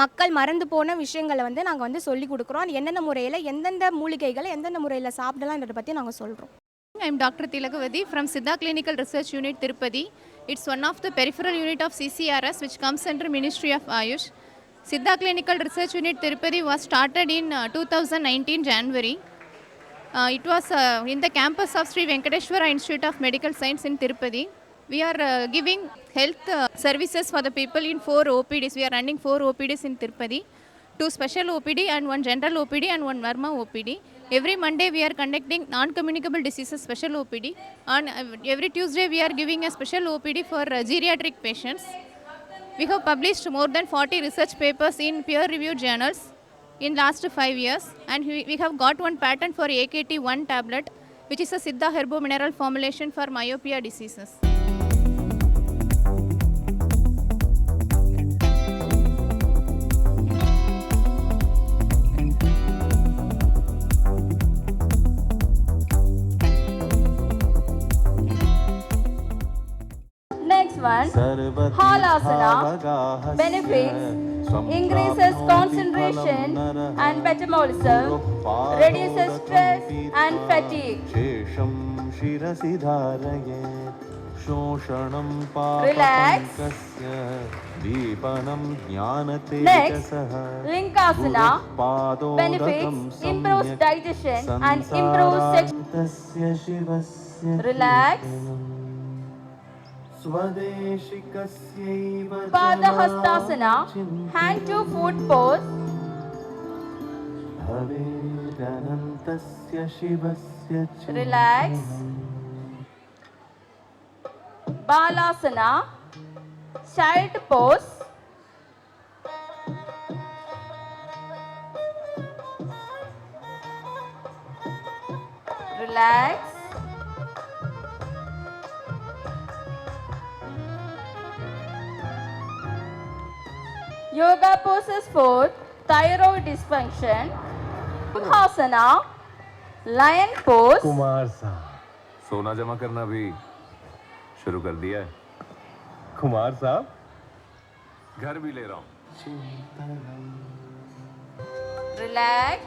மக்கள் மறந்து போன விஷயங்களை வந்து நாங்கள் வந்து சொல்லிக் கொடுக்குறோம். அது என்னென்ன முறையில், எந்தெந்த மூலிகைகளை எந்தெந்த முறையில் சாப்பிடலாம்ன்றதை பற்றி நாங்கள் சொல்கிறோம். I am Dr. Tilakavati from Siddha Clinical Research Unit, Tirupati. It's one of the peripheral unit of CCRS which comes under Ministry of Ayush. Siddha Clinical Research Unit, Tirupati was started in 2019 January. It was in the campus of Sri Venkateshwara Institute of Medical Science in Tirupati. We are giving health services for the people in 4 OPDs. We are running 4 OPDs in Tirupati, 2 special OPD and 1 general OPD and 1 Verma OPD. Every Monday we are conducting non-communicable diseases special OPD. On every Tuesday we are giving a special OPD for geriatric patients. We have published more than 40 research papers in peer-reviewed journals in last 5 years, and we have got one patent for AKT1 tablet, which is a Siddha herbo mineral formulation for myopia diseases. Next one, Halasana benefits, increases concentration and metabolism, reduces stress and fatigue. Relax. Next, Linkasana benefits, improves digestion and improves sex. Relax. Padahastasana, hand to foot pose. Relax. Balasana, child pose. Relax. Yoga poses for thyroid dysfunction. Hasana, lion pose. Kumar साहब, सोना जमा करना भी शुरू कर दिया है। कुमार साहब, घर भी ले रहा हूँ। Relax.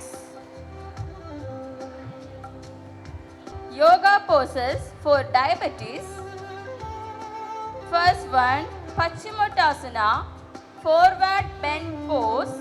Yoga poses for diabetes. First one, Paschimottanasana, forward bend pose.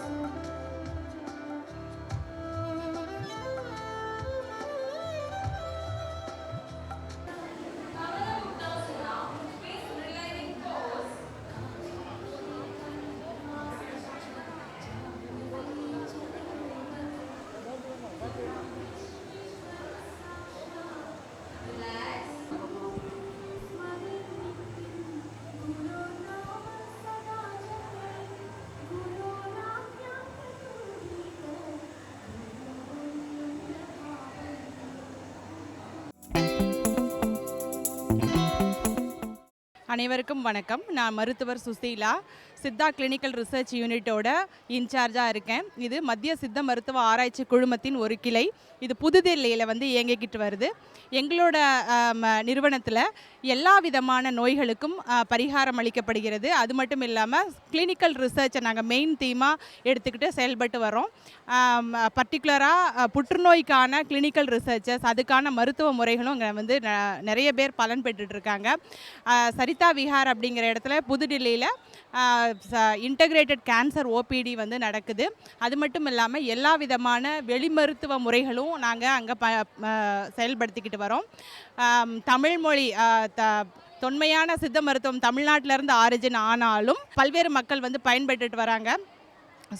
அனைவருக்கும் வணக்கம். நான் மருத்துவர் சுசீலா, சித்தா கிளினிக்கல் ரிசர்ச் யூனிட்டோட இன்சார்ஜாக இருக்கேன். இது மத்திய சித்த மருத்துவ ஆராய்ச்சி குழுமத்தின் ஒரு கிளை. இது புதுதில்லியில் வந்து இயங்கிக்கிட்டு வருது. எங்களோட நிறுவனத்தில் எல்லா விதமான நோய்களுக்கும் பரிகாரம் அளிக்கப்படுகிறது. அது மட்டும் இல்லாமல் கிளினிக்கல் ரிசர்ச்சை நாங்கள் மெயின் தீமாக எடுத்துக்கிட்டு செயல்பட்டு வரோம். பர்டிகுலராக புற்றுநோய்க்கான கிளினிக்கல் ரிசர்ச்சஸ், அதுக்கான மருத்துவ முறைகளும் இங்கே வந்து நிறைய பேர் பலன் பெற்றுட்ருக்காங்க. சரிதா விஹார் அப்படிங்கிற இடத்துல புதுடில்லியில் இன்டகிரேட்டட் கேன்சர் ஓபிடி வந்து நடக்குது. அது மட்டும் இல்லாமல் எல்லா விதமான வெளிமருத்துவ முறைகளும் நாங்கள் அங்கே செயல்படுத்திக்கிட்டு வரோம். தமிழ் மொழி தொன்மையான சித்த மருத்துவம் தமிழ்நாட்டிலேருந்து ஆரிஜின் ஆனாலும் பல்வேறு மக்கள் வந்து பயன்பட்டுட்டு வராங்க.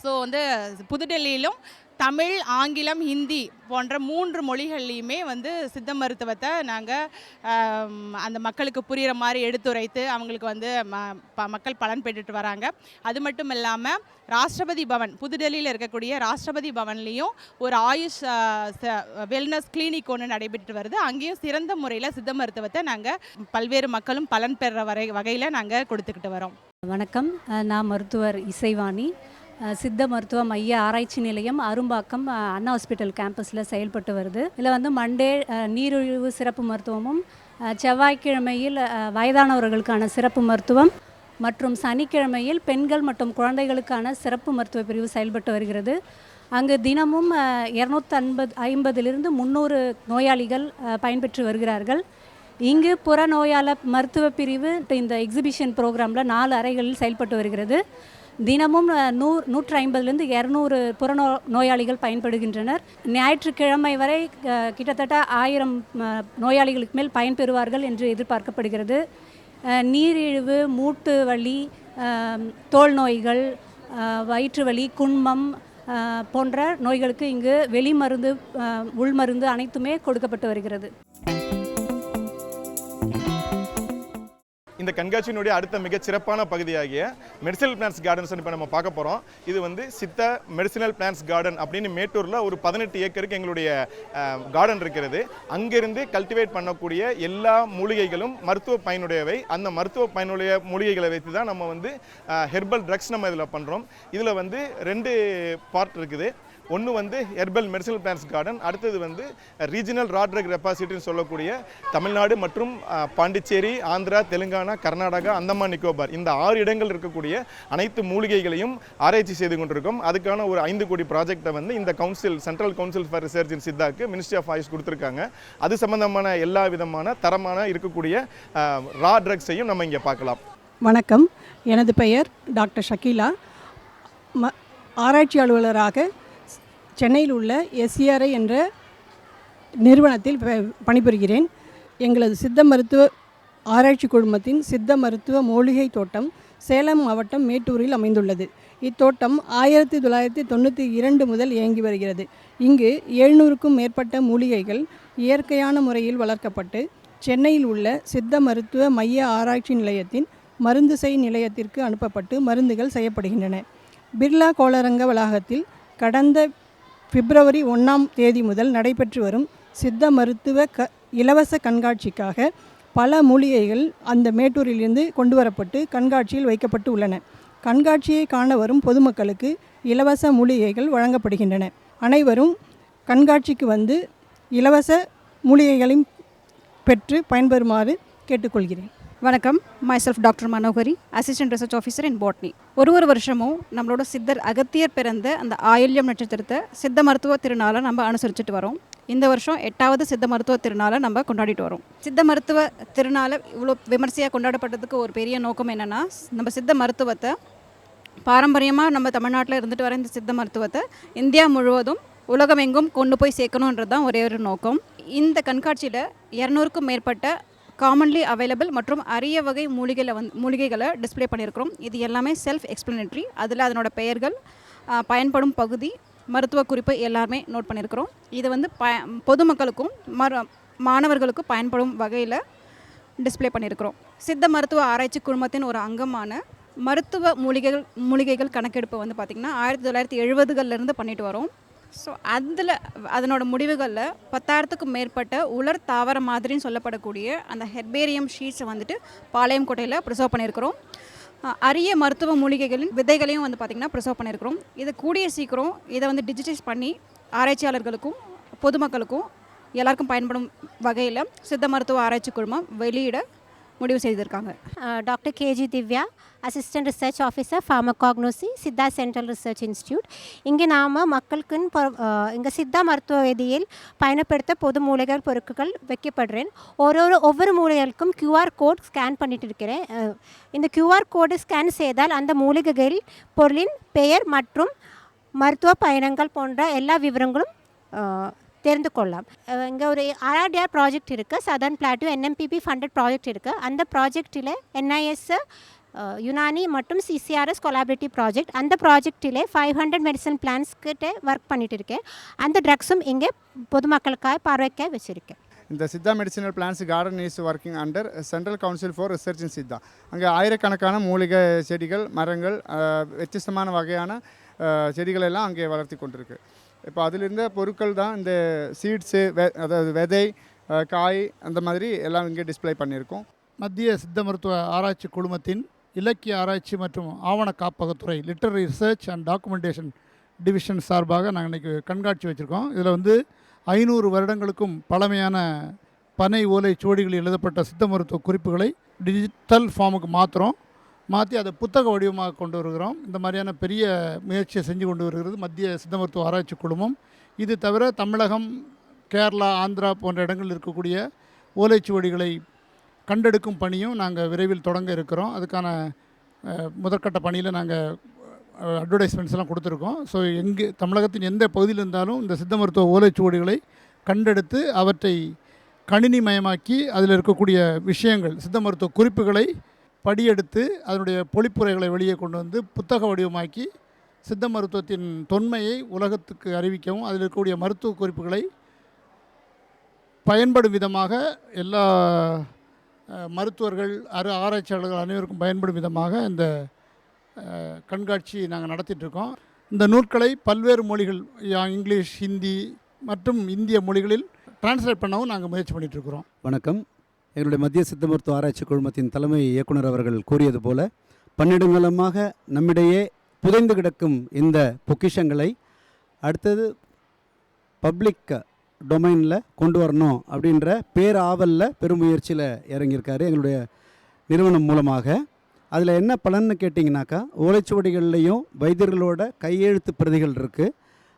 ஸோ வந்து புதுடெல்லியிலும் தமிழ், ஆங்கிலம், ஹிந்தி போன்ற 3 மொழிகள்லையுமே வந்து சித்த மருத்துவத்தை நாங்கள் அந்த மக்களுக்கு புரிகிற மாதிரி எடுத்துரைத்து அவங்களுக்கு வந்து மக்கள் பலன் பெற்றுட்டு வராங்க. அது மட்டும் இல்லாமல் ராஷ்டிரபதி பவன், புதுடெல்லியில் இருக்கக்கூடிய ராஷ்டிரபதி பவன்லேயும் ஒரு ஆயுஷ் வெல்னஸ் கிளினிக் ஒன்று நடைபெற்று வருது. அங்கேயும் சிறந்த முறையில் சித்த மருத்துவத்தை நாங்கள் பல்வேறு மக்களும் பலன் பெற வகையில் நாங்கள் கொடுத்துக்கிட்டு வரோம். வணக்கம், நான் மருத்துவர் இசைவாணி. சித்த மருத்துவ மைய ஆராய்ச்சி நிலையம் அரும்பாக்கம் அண்ணா ஹாஸ்பிட்டல் கேம்பஸில் செயல்பட்டு வருது. இதில் வந்து மண்டே நீரிழிவு சிறப்பு மருத்துவமும், செவ்வாய்க்கிழமையில் வயதானவர்களுக்கான சிறப்பு மருத்துவம் மற்றும் சனிக்கிழமையில் பெண்கள் மற்றும் குழந்தைகளுக்கான சிறப்பு மருத்துவ பிரிவு செயல்பட்டு வருகிறது. அங்கு தினமும் 250 300 நோயாளிகள் பயன்பெற்று வருகிறார்கள். இங்கு புறநோயாளர் மருத்துவ பிரிவு இந்த எக்ஸிபிஷன் ப்ரோக்ராமில் 4 அறைகளில் செயல்பட்டு வருகிறது. தினமும் 150 200 நோயாளிகள் பயன்படுகின்றனர். ஞாயிற்றுக்கிழமை வரை கிட்டத்தட்ட 1000 நோயாளிகளுக்கு மேல் பயன்பெறுவார்கள் என்று எதிர்பார்க்கப்படுகிறது. நீரிழிவு, மூட்டு வலி, தோல் நோய்கள், வயிற்று வலி, குண்மம் போன்ற நோய்களுக்கு இங்கு வெளி மருந்து, உள்மருந்து அனைத்துமே கொடுக்கப்பட்டு வருகிறது. இந்த கண்காட்சியினுடைய அடுத்த மிகச் சிறப்பான பகுதியாகிய மெடிசினல் பிளான்ஸ் கார்டன்ஸ் இப்போ நம்ம பார்க்க போகிறோம். இது வந்து சித்த மெடிசினல் பிளான்ஸ் கார்டன் அப்படின்னு மேட்டூரில் ஒரு 18 ஏக்கருக்கு எங்களுடைய கார்டன் இருக்கிறது. அங்கிருந்து கல்டிவேட் பண்ணக்கூடிய எல்லா மூலிகைகளும் மருத்துவ பயனுடையவை. அந்த மருத்துவ பயனுடைய மூலிகைகளை வைத்து தான் நம்ம வந்து ஹெர்பல் ட்ரக்ஸ் நம்ம இதில் பண்ணுறோம். இதில் வந்து 2 பார்ட் இருக்குது. ஒன்று வந்து ஹெர்பல் மெடிசினல் பிளான்ஸ் கார்டன், அடுத்தது வந்து ரீஜனல் ரா ட்ரக் ரெபாசிட்டரின்னு சொல்லக்கூடிய தமிழ்நாடு மற்றும் பாண்டிச்சேரி, ஆந்திரா, தெலுங்கானா, கர்நாடகா, அந்தமான் நிக்கோபார் இந்த 6 இடங்கள் இருக்கக்கூடிய அனைத்து மூலிகைகளையும் ஆராய்ச்சி செய்து கொண்டிருக்கோம். அதுக்கான ஒரு 5 கோடி ப்ராஜெக்டை வந்து இந்த council, central council for research in சித்தாக்கு மினிஸ்ட்ரி ஆஃப் ஆயுஷ் கொடுத்துருக்காங்க. அது சம்பந்தமான எல்லா விதமான தரமான இருக்கக்கூடிய ரா ட்ரக்ஸையும் நம்ம இங்கே பார்க்கலாம். வணக்கம், எனது பெயர் டாக்டர் ஷக்கீலா. ஆராய்ச்சி அலுவலராக சென்னையில் உள்ள SCRI என்ற நிறுவனத்தில் பணிபுரிகிறேன். எங்களது சித்த மருத்துவ ஆராய்ச்சி குழுமத்தின் சித்த மருத்துவ மூலிகை தோட்டம் சேலம் மாவட்டம் மேட்டூரில் அமைந்துள்ளது. இத்தோட்டம் 1992 முதல் இயங்கி வருகிறது. இங்கு 700க்கும் மேற்பட்ட மூலிகைகள் இயற்கையான முறையில் வளர்க்கப்பட்டு சென்னையில் உள்ள சித்த மருத்துவ மைய ஆராய்ச்சி நிலையத்தின் மருந்து செய் நிலையத்திற்கு அனுப்பப்பட்டு மருந்துகள் செய்யப்படுகின்றன. பிர்லா கோளரங்க வளாகத்தில் கடந்த பிப்ரவரி 1ஆம் தேதி முதல் நடைபெற்று வரும் சித்த மருத்துவ இலவச கண்காட்சிக்காக பல மூலிகைகள் அந்த மேட்டூரிலிருந்து கொண்டு வரப்பட்டு கண்காட்சியில் வைக்கப்பட்டு உள்ளன. கண்காட்சியை காண வரும் பொதுமக்களுக்கு இலவச மூலிகைகள் வழங்கப்படுகின்றன. அனைவரும் கண்காட்சிக்கு வந்து இலவச மூலிகைகளையும் பெற்று பயன்பெறுமாறு கேட்டுக்கொள்கிறேன். வணக்கம், myself doctor Manohari, assistant research officer இன் பாட்னி. ஒரு வருஷமும் நம்மளோட சித்தர் அகத்தியர் பிறந்த அந்த ஆயில்யம் நட்சத்திரத்தை சித்த மருத்துவ திருநாளை நம்ம அனுசரிச்சுட்டு வரோம். இந்த வருஷம் 8வது சித்த மருத்துவ திருநாளை நம்ம கொண்டாடிட்டு வரோம். சித்த மருத்துவ திருநாளை இவ்வளோ விமர்சையாக கொண்டாடப்பட்டதுக்கு ஒரு பெரிய நோக்கம் என்னென்னா, நம்ம சித்த மருத்துவத்தை பாரம்பரியமாக நம்ம தமிழ்நாட்டில் இருந்துட்டு வர இந்த சித்த மருத்துவத்தை இந்தியா முழுவதும் உலகமெங்கும் கொண்டு போய் சேர்க்கணுன்றது தான் ஒரே ஒரு நோக்கம். இந்த கண்காட்சியில் 200க்கும் மேற்பட்ட காமன்லி அவைலபிள் மற்றும் அரிய வகை மூலிகைகளை டிஸ்பிளே பண்ணியிருக்கிறோம். இது எல்லாமே செல்ஃப் எக்ஸ்பிளனேட்ரி. அதில் அதனோட பெயர்கள், பயன்படும் பகுதி, மருத்துவ குறிப்பு எல்லாமே நோட் பண்ணியிருக்கிறோம். இதை வந்து பொதுமக்களுக்கும் மாணவர்களுக்கும் பயன்படும் வகையில் டிஸ்பிளே பண்ணியிருக்கிறோம். சித்த மருத்துவ ஆராய்ச்சி குழுமத்தின் ஒரு அங்கமான மருத்துவ மூலிகைகள் கணக்கெடுப்பு வந்து பார்த்திங்கன்னா 1970களிலிருந்து பண்ணிட்டு வரோம். ஸோ அதனோட முடிவுகளில் 10,000க்கும் மேற்பட்ட உலர் தாவர மாதிரின்னு சொல்லப்படக்கூடிய அந்த ஹெர்பேரியம் ஷீட்ஸை வந்துட்டு பாளையங்கோட்டையில் ப்ரிசர்வ் பண்ணியிருக்கிறோம். அரிய மருத்துவ மூலிகைகளின் விதைகளையும் வந்து பார்த்திங்கன்னா ப்ரிசர்வ் பண்ணியிருக்கிறோம். இதை கூடிய சீக்கிரம் இதை வந்து டிஜிட்டைஸ் பண்ணி ஆராய்ச்சியாளர்களுக்கும் பொதுமக்களுக்கும் எல்லாருக்கும் பயன்படும் வகையில் சித்த மருத்துவ ஆராய்ச்சி குழுமம் வெளியிட முடிவு செய்திருக்காங்க. Doctor K G Divya, assistant research officer pharmacognosy, Siddha central research institute. இங்கே நாம் மக்களுக்குன்னு இங்கே சித்தா மருத்துவ வேதியியல் பயணப்படுத்த பொது மூலிகைகள் பொருட்கள் வைக்கப்படுறேன். ஒவ்வொரு மூலிகைகளுக்கும் QR கோட் ஸ்கேன் பண்ணிட்டு இருக்கிறேன். இந்த QR கோடு ஸ்கேன் செய்தால் அந்த மூலிகைகள் பொருளின் பெயர் மற்றும் மருத்துவ பயணங்கள் போன்ற எல்லா விவரங்களும் தெரிந்து கொள்ளலாம். இங்கே ஒரு RRDR ப்ராஜெக்ட் இருக்குது, southern plateau NMPP funded project இருக்குது. அந்த ப்ராஜெக்டில் NIS, யுனானி மற்றும் CCRS கொலாபரேட்டிவ் ப்ராஜெக்ட். அந்த ப்ராஜெக்டில் 500 மெடிசன் பிளான்ஸ் கிட்ட ஒர்க் பண்ணிட்டு இருக்கேன். அந்த ட்ரக்ஸும் இங்கே பொதுமக்களுக்காக பார்வைக்க வச்சுருக்கேன். இந்த Siddha medicinal plans garden is working under central council for research in Siddha. அங்கே ஆயிரக்கணக்கான மூலிகை செடிகள், மரங்கள், வித்தியாசமான வகையான செடிகள் எல்லாம் அங்கே வளர்த்தி கொண்டிருக்கு. இப்போ அதில் இருந்த பொருட்கள் தான் இந்த சீட்ஸு, அதாவது விதை, காய், அந்த மாதிரி எல்லாம் இங்கே டிஸ்ப்ளே பண்ணியிருக்கோம். மத்திய சித்த மருத்துவ ஆராய்ச்சி குழுமத்தின் இலக்கிய ஆராய்ச்சி மற்றும் ஆவண காப்பகத்துறை literary research and documentation division சார்பாக நாங்கள் இன்றைக்கி கண்காட்சி வச்சுருக்கோம். இதில் வந்து 500 வருடங்களுக்கும் பழமையான பனை ஓலை சுவடிகளில் எழுதப்பட்ட சித்த மருத்துவ குறிப்புகளை டிஜிட்டல் ஃபார்முக்கு மாற்றி அதை புத்தக வடிவமாக கொண்டு வருகிறோம். இந்த மாதிரியான பெரிய முயற்சியை செஞ்சு கொண்டு வருகிறது மத்திய சித்த மருத்துவ ஆராய்ச்சி குழுமம். இது தவிர தமிழகம், கேரளா, ஆந்திரா போன்ற இடங்களில் இருக்கக்கூடிய ஓலைச்சுவடிகளை கண்டெடுக்கும் பணியும் நாங்கள் விரைவில் தொடங்க இருக்கிறோம். அதுக்கான முதற்கட்ட பணியில் நாங்கள் அட்வர்டைஸ்மெண்ட்ஸ்லாம் கொடுத்துருக்கோம். ஸோ தமிழகத்தின் எந்த பகுதியில் இருந்தாலும் இந்த சித்த மருத்துவ ஓலைச்சுவடிகளை கண்டெடுத்து அவற்றை கணினிமயமாக்கி அதில் இருக்கக்கூடிய விஷயங்கள், சித்த மருத்துவ குறிப்புகளை படியெடுத்து அதனுடைய பொழிப்புரைகளை வெளியே கொண்டு வந்து புத்தக வடிவமாக்கி சித்த மருத்துவத்தின் தொன்மையை உலகத்துக்கு அறிவிக்கவும், அதில் இருக்கக்கூடிய மருத்துவ குறிப்புகளை பயன்படும் விதமாக எல்லா மருத்துவர்கள், ஆராய்ச்சியாளர்கள் அனைவருக்கும் பயன்படும் விதமாக இந்த கண்காட்சி நாங்கள் நடத்திட்டுருக்கோம். இந்த நூல்களை பல்வேறு மொழிகள், இங்கிலீஷ், ஹிந்தி மற்றும் இந்திய மொழிகளில் டிரான்ஸ்லேட் பண்ணவும் நாங்கள் முயற்சி பண்ணிகிட்ருக்குறோம். வணக்கம். எங்களுடைய மத்திய சித்த மருத்துவ ஆராய்ச்சி குழுமத்தின் தலைமை இயக்குனர் அவர்கள் கூறியது போல, பன்னெடுங்காலமாக நம்மிடையே புதைந்து கிடக்கும் இந்த பொக்கிஷங்களை அடுத்தது பப்ளிக் டொமைனில் கொண்டு வரணும் அப்படின்ற பேராவலில் பெருமுயற்சியில் இறங்கியிருக்காரு எங்களுடைய நிறுவனம் மூலமாக. அதில் என்ன பலன்னு கேட்டிங்கனாக்கா, ஓலைச்சுவடிகள்லேயும் வைத்தியர்களோட கையெழுத்து பிரதிகள் இருக்குது.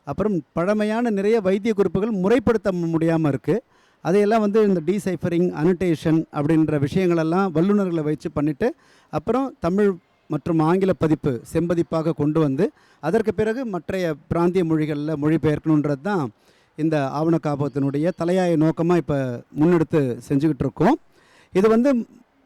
அப்புறம் பழமையான நிறைய வைத்திய குறிப்புகள் முறைப்படுத்த முடியாமல் இருக்குது. அதையெல்லாம் வந்து இந்த டீசைஃபரிங், அனோட்டேஷன் அப்படின்ற விஷயங்களெல்லாம் வல்லுநர்களை வச்சு பண்ணிவிட்டு, அப்புறம் தமிழ் மற்றும் ஆங்கில பதிப்பு செம்பதிப்பாக கொண்டு வந்து அதற்கு பிறகு மற்றைய பிராந்திய மொழிகளில் மொழிபெயர்க்கணுன்றது தான் இந்த ஆவண காப்பகத்தினுடைய தலையாய நோக்கமாக இப்போ முன்னெடுத்து செஞ்சுக்கிட்டு இருக்கோம். இது வந்து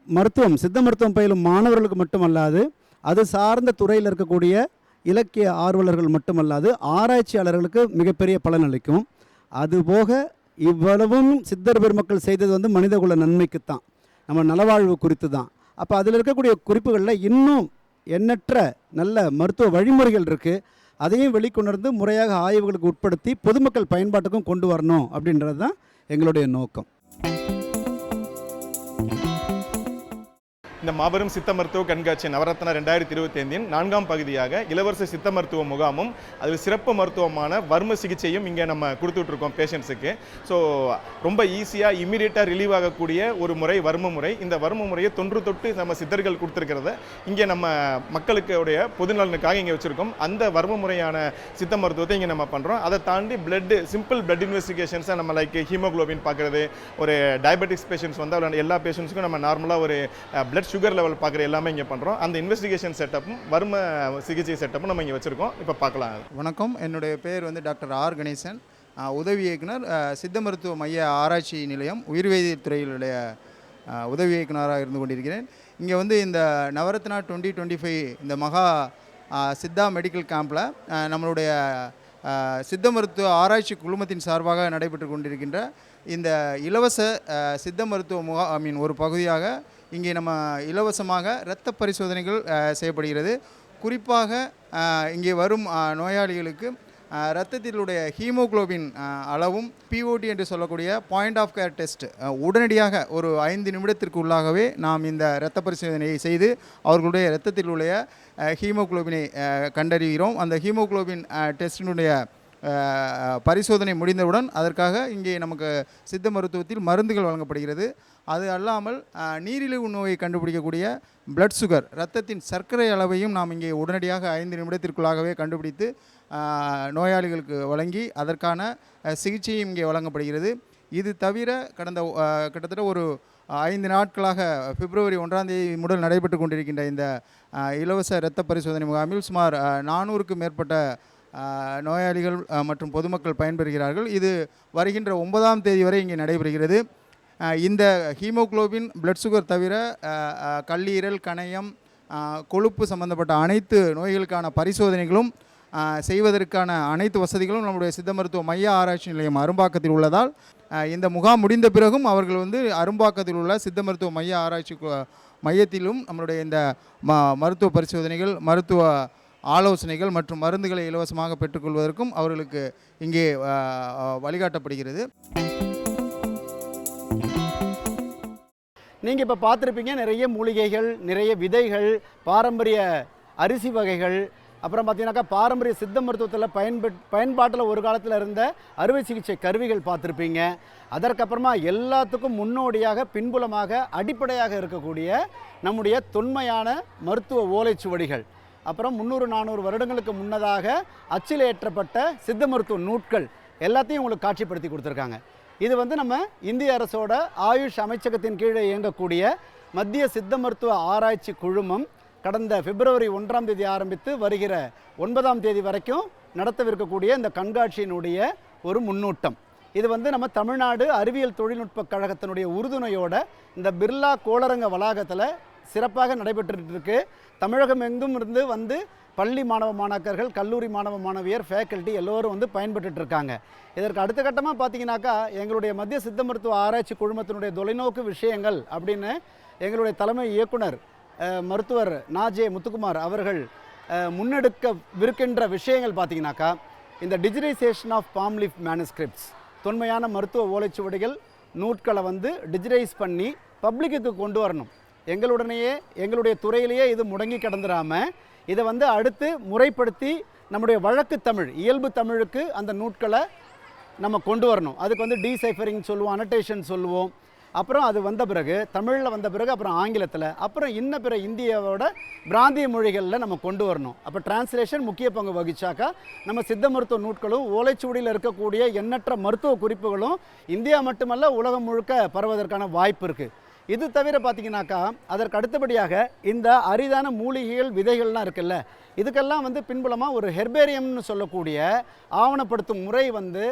மருத்துவம், சித்த மருத்துவம் பயிலும் மாணவர்களுக்கு மட்டுமல்லாது, அது சார்ந்த துறையில் இருக்கக்கூடிய இலக்கிய ஆர்வலர்கள் மட்டுமல்லாது ஆராய்ச்சியாளர்களுக்கு மிகப்பெரிய பலன் அளிக்கும். அதுபோக இவ்வளவும் சித்தர் பெருமக்கள் செய்தது வந்து மனிதகுல நன்மைக்குத்தான், நம்ம நலவாழ்வு குறித்து தான். அப்போ அதில் இருக்கக்கூடிய குறிப்புகளில் இன்னும் எண்ணற்ற நல்ல மருத்துவ வழிமுறைகள் இருக்குது. அதையும் வெளிக்கொணர்ந்து முறையாக ஆய்வுகளுக்கு உட்படுத்தி பொதுமக்கள் பயன்பாட்டுக்கும் கொண்டு வரணும் அப்படின்றது தான் எங்களுடைய நோக்கம். இந்த மாபெரும் சித்த மருத்துவ கண்காட்சி நவரத்னா 2025 4ஆம் பகுதியாக இலவச சித்த மருத்துவ முகாமும் அதில் சிறப்பு மருத்துவமான வர்ம சிகிச்சையும் இங்கே நம்ம கொடுத்துட்ருக்கோம் பேஷண்ட்ஸுக்கு. ஸோ ரொம்ப ஈஸியாக இம்மிடியேட்டாக ரிலீவ் ஆகக்கூடிய ஒரு முறை வர்ம முறை. இந்த வர்ம முறையை தொட்டு நம்ம சித்தர்கள் கொடுத்துருக்கிறத இங்கே நம்ம மக்களுடைய பொதுநலனுக்காக இங்கே வச்சுருக்கோம். அந்த வர்ம முறையான சித்த மருத்துவத்தை இங்கே நம்ம பண்ணுறோம். அதை தாண்டி சிம்பிள் பிளட் இன்வெஸ்டிகேஷன்ஸாக நம்ம லைக் ஹீமோக்ளோபின் பார்க்குறது, ஒரு டயபெட்டிக்ஸ் பேஷண்ட்ஸ் வந்தால் எல்லா பேஷண்ட்ஸுக்கும் நம்ம நார்மலாக ஒரு பிளட் சுகர் லெவல் பார்க்குற எல்லாமே இங்கே பண்ணுறோம். அந்த இன்வெஸ்டிகேஷன் செட்டப்பும் வர்ம சிகிச்சை செட்டப்பும் நம்ம இங்கே வச்சுருக்கோம். இப்போ பார்க்கலாம். வணக்கம். என்னுடைய பேர் வந்து டாக்டர் ஆர் கணேசன், உதவி இயக்குனர், சித்த மருத்துவ மைய ஆராய்ச்சி நிலையம் உயிர்வேதியியல் துறையிலுடைய உதவி இயக்குனராக இருந்து கொண்டிருக்கிறேன். இங்கே வந்து இந்த நவரத்னா 2025 இந்த மகா சித்தா மெடிக்கல் கேம்பில் நம்மளுடைய சித்த மருத்துவ ஆராய்ச்சி குழுமத்தின் சார்பாக நடைபெற்று கொண்டிருக்கின்ற இந்த இலவச சித்த மருத்துவ ஒரு பகுதியாக இங்கே நம்ம இலவசமாக இரத்த பரிசோதனைகள் செய்யப்படுகிறது. குறிப்பாக இங்கே வரும் நோயாளிகளுக்கு இரத்தத்திலுடைய ஹீமோக்ளோபின் அளவும் POT என்று சொல்லக்கூடிய பாயிண்ட் ஆஃப் கேர் டெஸ்ட் உடனடியாக ஒரு 5 நிமிடத்திற்கு உள்ளாகவே நாம் இந்த இரத்த பரிசோதனையை செய்து அவர்களுடைய இரத்தத்தில் உள்ள ஹீமோக்ளோபினை கண்டறிகிறோம். அந்த ஹீமோக்ளோபின் டெஸ்டினுடைய பரிசோதனை முடிந்தவுடன் அதற்காக இங்கே நமக்கு சித்த மருத்துவத்தில் மருந்துகள் வழங்கப்படுகிறது. அது அல்லாமல் நீரிழிவு நோயை கண்டுபிடிக்கக்கூடிய பிளட் சுகர், இரத்தத்தின் சர்க்கரை அளவையும் நாம் இங்கே உடனடியாக 5 நிமிடத்திற்குள்ளாகவே கண்டுபிடித்து நோயாளிகளுக்கு வழங்கி அதற்கான சிகிச்சையும் இங்கே வழங்கப்படுகிறது. இது தவிர கடந்த கிட்டத்தட்ட ஒரு 5 நாட்களாக பிப்ரவரி 1ஆம் தேதி முதல் நடைபெற்று கொண்டிருக்கின்ற இந்த இலவச இரத்த பரிசோதனை முகாமில் சுமார் 400க்கும் மேற்பட்ட நோயாளிகள் மற்றும் பொதுமக்கள் பயன்பெறுகிறார்கள். இது வருகின்ற 9ஆம் தேதி வரை இங்கே நடைபெறுகிறது. இந்த ஹீமோகுளோபின், பிளட் சுகர் தவிர கல்லீரல், கணையம், கொழுப்பு சம்பந்தப்பட்ட அனைத்து நோய்களுக்கான பரிசோதனைகளும் செய்வதற்கான அனைத்து வசதிகளும் நம்முடைய சித்த மருத்துவ மைய ஆராய்ச்சி நிலையம் அரும்பாக்கத்தில் உள்ளதால் இந்த முகாம் முடிந்த பிறகும் அவர்கள் வந்து அரும்பாக்கத்தில் உள்ள சித்த மருத்துவ மைய ஆராய்ச்சி மையத்திலும் நம்மளுடைய இந்த மருத்துவ பரிசோதனைகள், மருத்துவ ஆலோசனைகள் மற்றும் மருந்துகளை இலவசமாக பெற்றுக்கொள்வதற்கும் அவர்களுக்கு இங்கே வழிகாட்டப்படுகிறது. நீங்கள் இப்போ பார்த்துருப்பீங்க, நிறைய மூலிகைகள், நிறைய விதைகள், பாரம்பரிய அரிசி வகைகள், அப்புறம் பார்த்தீங்கன்னாக்கா பாரம்பரிய சித்த மருத்துவத்தில் பயன்பாட்டில் ஒரு காலத்தில் இருந்த அறுவை சிகிச்சை கருவிகள் பார்த்துருப்பீங்க. அதற்கப்புறமா எல்லாத்துக்கும் முன்னோடியாக பின்புலமாக அடிப்படையாக இருக்கக்கூடிய நம்முடைய தொன்மையான மருத்துவ ஓலைச்சுவடிகள், அப்புறம் 300-400 வருடங்களுக்கு முன்னதாக அச்சில் ஏற்றப்பட்ட சித்த மருத்துவ நூட்கள் எல்லாத்தையும் உங்களுக்கு காட்சிப்படுத்தி கொடுத்துருக்காங்க. இது வந்து நம்ம இந்திய அரசோட ஆயுஷ் அமைச்சகத்தின் கீழே இயங்கக்கூடிய மத்திய சித்த மருத்துவ ஆராய்ச்சி குழுமம் கடந்த பிப்ரவரி 1ஆம் தேதி ஆரம்பித்து வருகிற 9ஆம் தேதி வரைக்கும் நடத்தவிருக்கக்கூடிய இந்த கண்காட்சியினுடைய ஒரு முன்னோட்டம். இது வந்து நம்ம தமிழ்நாடு அறிவியல் தொழில்நுட்ப கழகத்தினுடைய உறுதுணையோட இந்த பிர்லா கோளரங்க வளாகத்தில் சிறப்பாக நடைபெற்றுட்டு இருக்கு. தமிழகம் எங்கும் இருந்து வந்து பள்ளி மாணவர்கள், கல்லூரி மாணவியர், ஃபேக்கல்ட்டி எல்லோரும் வந்து பயன்பட்டு இருக்காங்க. இதற்கு அடுத்த கட்டமாக பார்த்தீங்கன்னாக்கா எங்களுடைய மத்திய சித்த மருத்துவ ஆராய்ச்சி குழுமத்தினுடைய தொலைநோக்கு விஷயங்கள் அப்படின்னு எங்களுடைய தலைமை இயக்குனர் மருத்துவர் நாஜே முத்துக்குமார் அவர்கள் முன்னெடுக்கவிருக்கின்ற விஷயங்கள் பார்த்தீங்கன்னாக்கா இந்த digitization of palm leaf manuscripts, தொன்மையான மருத்துவ ஓலைச்சுவடிகள் நூட்களை வந்து டிஜிட்டைஸ் பண்ணி பப்ளிக்கு கொண்டு வரணும். எங்களுடனேயே எங்களுடைய துறையிலேயே இது முடங்கி கிடந்துடாமல் இதை வந்து அடுத்து முறைப்படுத்தி நம்முடைய வழக்கு தமிழ், இயல்பு தமிழுக்கு அந்த நூட்களை நம்ம கொண்டு வரணும். அதுக்கு வந்து டீசைஃபரிங் சொல்லுவோம், அனடேஷன் சொல்லுவோம். அப்புறம் அது வந்த பிறகு தமிழில் வந்த பிறகு அப்புறம் ஆங்கிலத்தில், அப்புறம் இன்னும் பிற இந்தியாவோட பிராந்திய மொழிகளில் நம்ம கொண்டு வரணும். அப்போ டிரான்ஸ்லேஷன் முக்கிய பங்கு வகிச்சாக்கா நம்ம சித்த மருத்துவ நூட்களும் ஓலைச்சுவடியில் இருக்கக்கூடிய எண்ணற்ற மருத்துவ குறிப்புகளும் இந்தியா மட்டுமல்ல உலகம் முழுக்க பரவதற்கான வாய்ப்பு இருக்குது. இது தவிர பார்த்தீங்கன்னாக்கா அதற்கு அடுத்தபடியாக இந்த அரிதான மூலிகைகள், விதைகள்லாம் இருக்குல்ல, இதுக்கெல்லாம் வந்து பின்புலமாக ஒரு ஹெர்பேரியம்னு சொல்லக்கூடிய ஆவணப்படுத்தும் முறை வந்து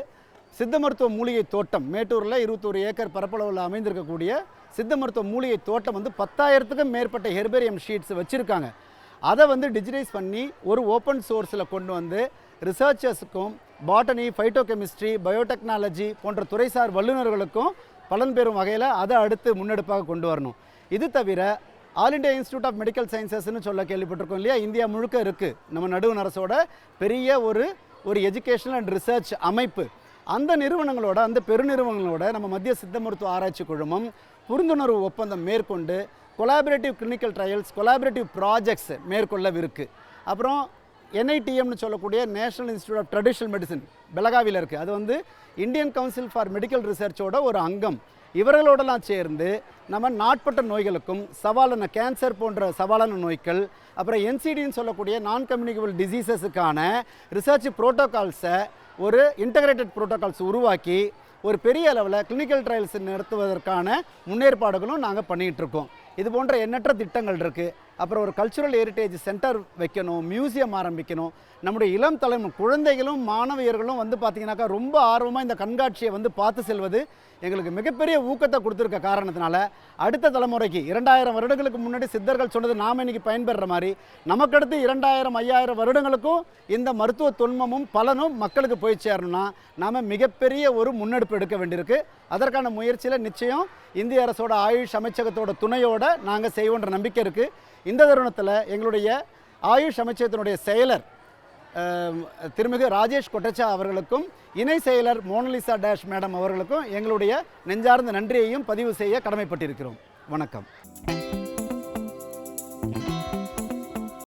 சித்த மருத்துவ மூலிகை தோட்டம் மேட்டூரில் 21 ஏக்கர் பரப்பளவில் அமைந்திருக்கக்கூடிய சித்த மருத்துவ மூலிகை தோட்டம் வந்து 10,000க்கும் மேற்பட்ட ஹெர்பேரியம் ஷீட்ஸ் வச்சுருக்காங்க. அதை வந்து டிஜிட்டைஸ் பண்ணி ஒரு ஓப்பன் சோர்ஸில் கொண்டு வந்து ரிசர்ச்சர்ஸுக்கும், பாட்டனி, ஃபைட்டோகெமிஸ்ட்ரி, பயோடெக்னாலஜி போன்ற துறைசார் வல்லுநர்களுக்கும் பலன் பெறும் வகையில் அதை அடுத்து முன்னெடுப்பாக கொண்டு வரணும். இது தவிர all India institute of medical சயின்சஸ்ன்னு சொல்ல கேள்விப்பட்டிருக்கோம் இல்லையா, இந்தியா முழுக்க இருக்குது. நம்ம நடுவண் அரசோட பெரிய ஒரு எஜுகேஷனல் அண்ட் ரிசர்ச் அமைப்பு. அந்த நிறுவனங்களோட, அந்த பெருநிறுவனங்களோட நம்ம மத்திய சித்த மருத்துவ ஆராய்ச்சி குழுமம் புரிந்துணர்வு ஒப்பந்தம் மேற்கொண்டு collaborative clinical trials, collaborative projects மேற்கொள்ளவிருக்கு. அப்புறம் NITMனு சொல்லக்கூடிய national institute of traditional medicine பெலகாவியில் இருக்குது. அது வந்து இந்தியன் கவுன்சில் ஃபார் மெடிக்கல் ரிசர்ச்சோட ஒரு அங்கம். இவர்களோடலாம் சேர்ந்து நம்ம நாட்பட்ட நோய்களுக்கும், சவாலான கேன்சர் போன்ற சவாலான நோய்கள், அப்புறம் NCDன்னு சொல்லக்கூடிய நான் கம்யூனிகபிள் டிசீசஸுக்கான ரிசர்ச் ப்ரோட்டோகால்ஸை ஒரு இன்டகிரேட்டட் ப்ரோட்டோகால்ஸ் உருவாக்கி ஒரு பெரிய அளவில் கிளினிக்கல் ட்ரையல்ஸ் நடத்துவதற்கான முன்னேற்பாடுகளும் நாங்கள் பண்ணிகிட்ருக்கோம். இது போன்ற எண்ணற்ற திட்டங்கள் இருக்குது. அப்புறம் ஒரு கல்ச்சுரல் ஹெரிட்டேஜ் சென்டர் வைக்கணும், மியூசியம் ஆரம்பிக்கணும். நம்முடைய இளம் தலைமுறை குழந்தைகளும் மாணவியர்களும் வந்து பார்த்திங்கனாக்கா ரொம்ப ஆர்வமாக இந்த கண்காட்சியை வந்து பார்த்து செல்வது எங்களுக்கு மிகப்பெரிய ஊக்கத்தை கொடுத்துருக்க காரணத்தினால அடுத்த தலைமுறைக்கு 2000 வருடங்களுக்கு முன்னாடி சித்தர்கள் சொன்னது நாம் இன்றைக்கி பயன்பெறுற மாதிரி நமக்கடுத்து 2000, 5000 வருடங்களுக்கும் இந்த மருத்துவ தொன்மமும் பலனும் மக்களுக்கு போய் சேரணும்னா நாம் மிகப்பெரிய ஒரு முன்னெடுப்பு எடுக்க வேண்டியிருக்கு. அதற்கான முயற்சியில் நிச்சயம் இந்திய அரசோட ஆயுஷ் அமைச்சகத்தோட துணையோட நாங்கள் செய்வோன்ற நம்பிக்கை இருக்குது. இந்த தருணத்தில் எங்களுடைய ஆயுஷ் அமைச்சகத்தினுடைய செயலர் திருமிகு ராஜேஷ் கொட்டச்சா அவர்களுக்கும், இணை செயலர் மோனலிசா டேஷ் மேடம் அவர்களுக்கும் எங்களுடைய நெஞ்சார்ந்த நன்றியையும் பதிவு செய்ய கடமைப்பட்டிருக்கிறோம். வணக்கம்.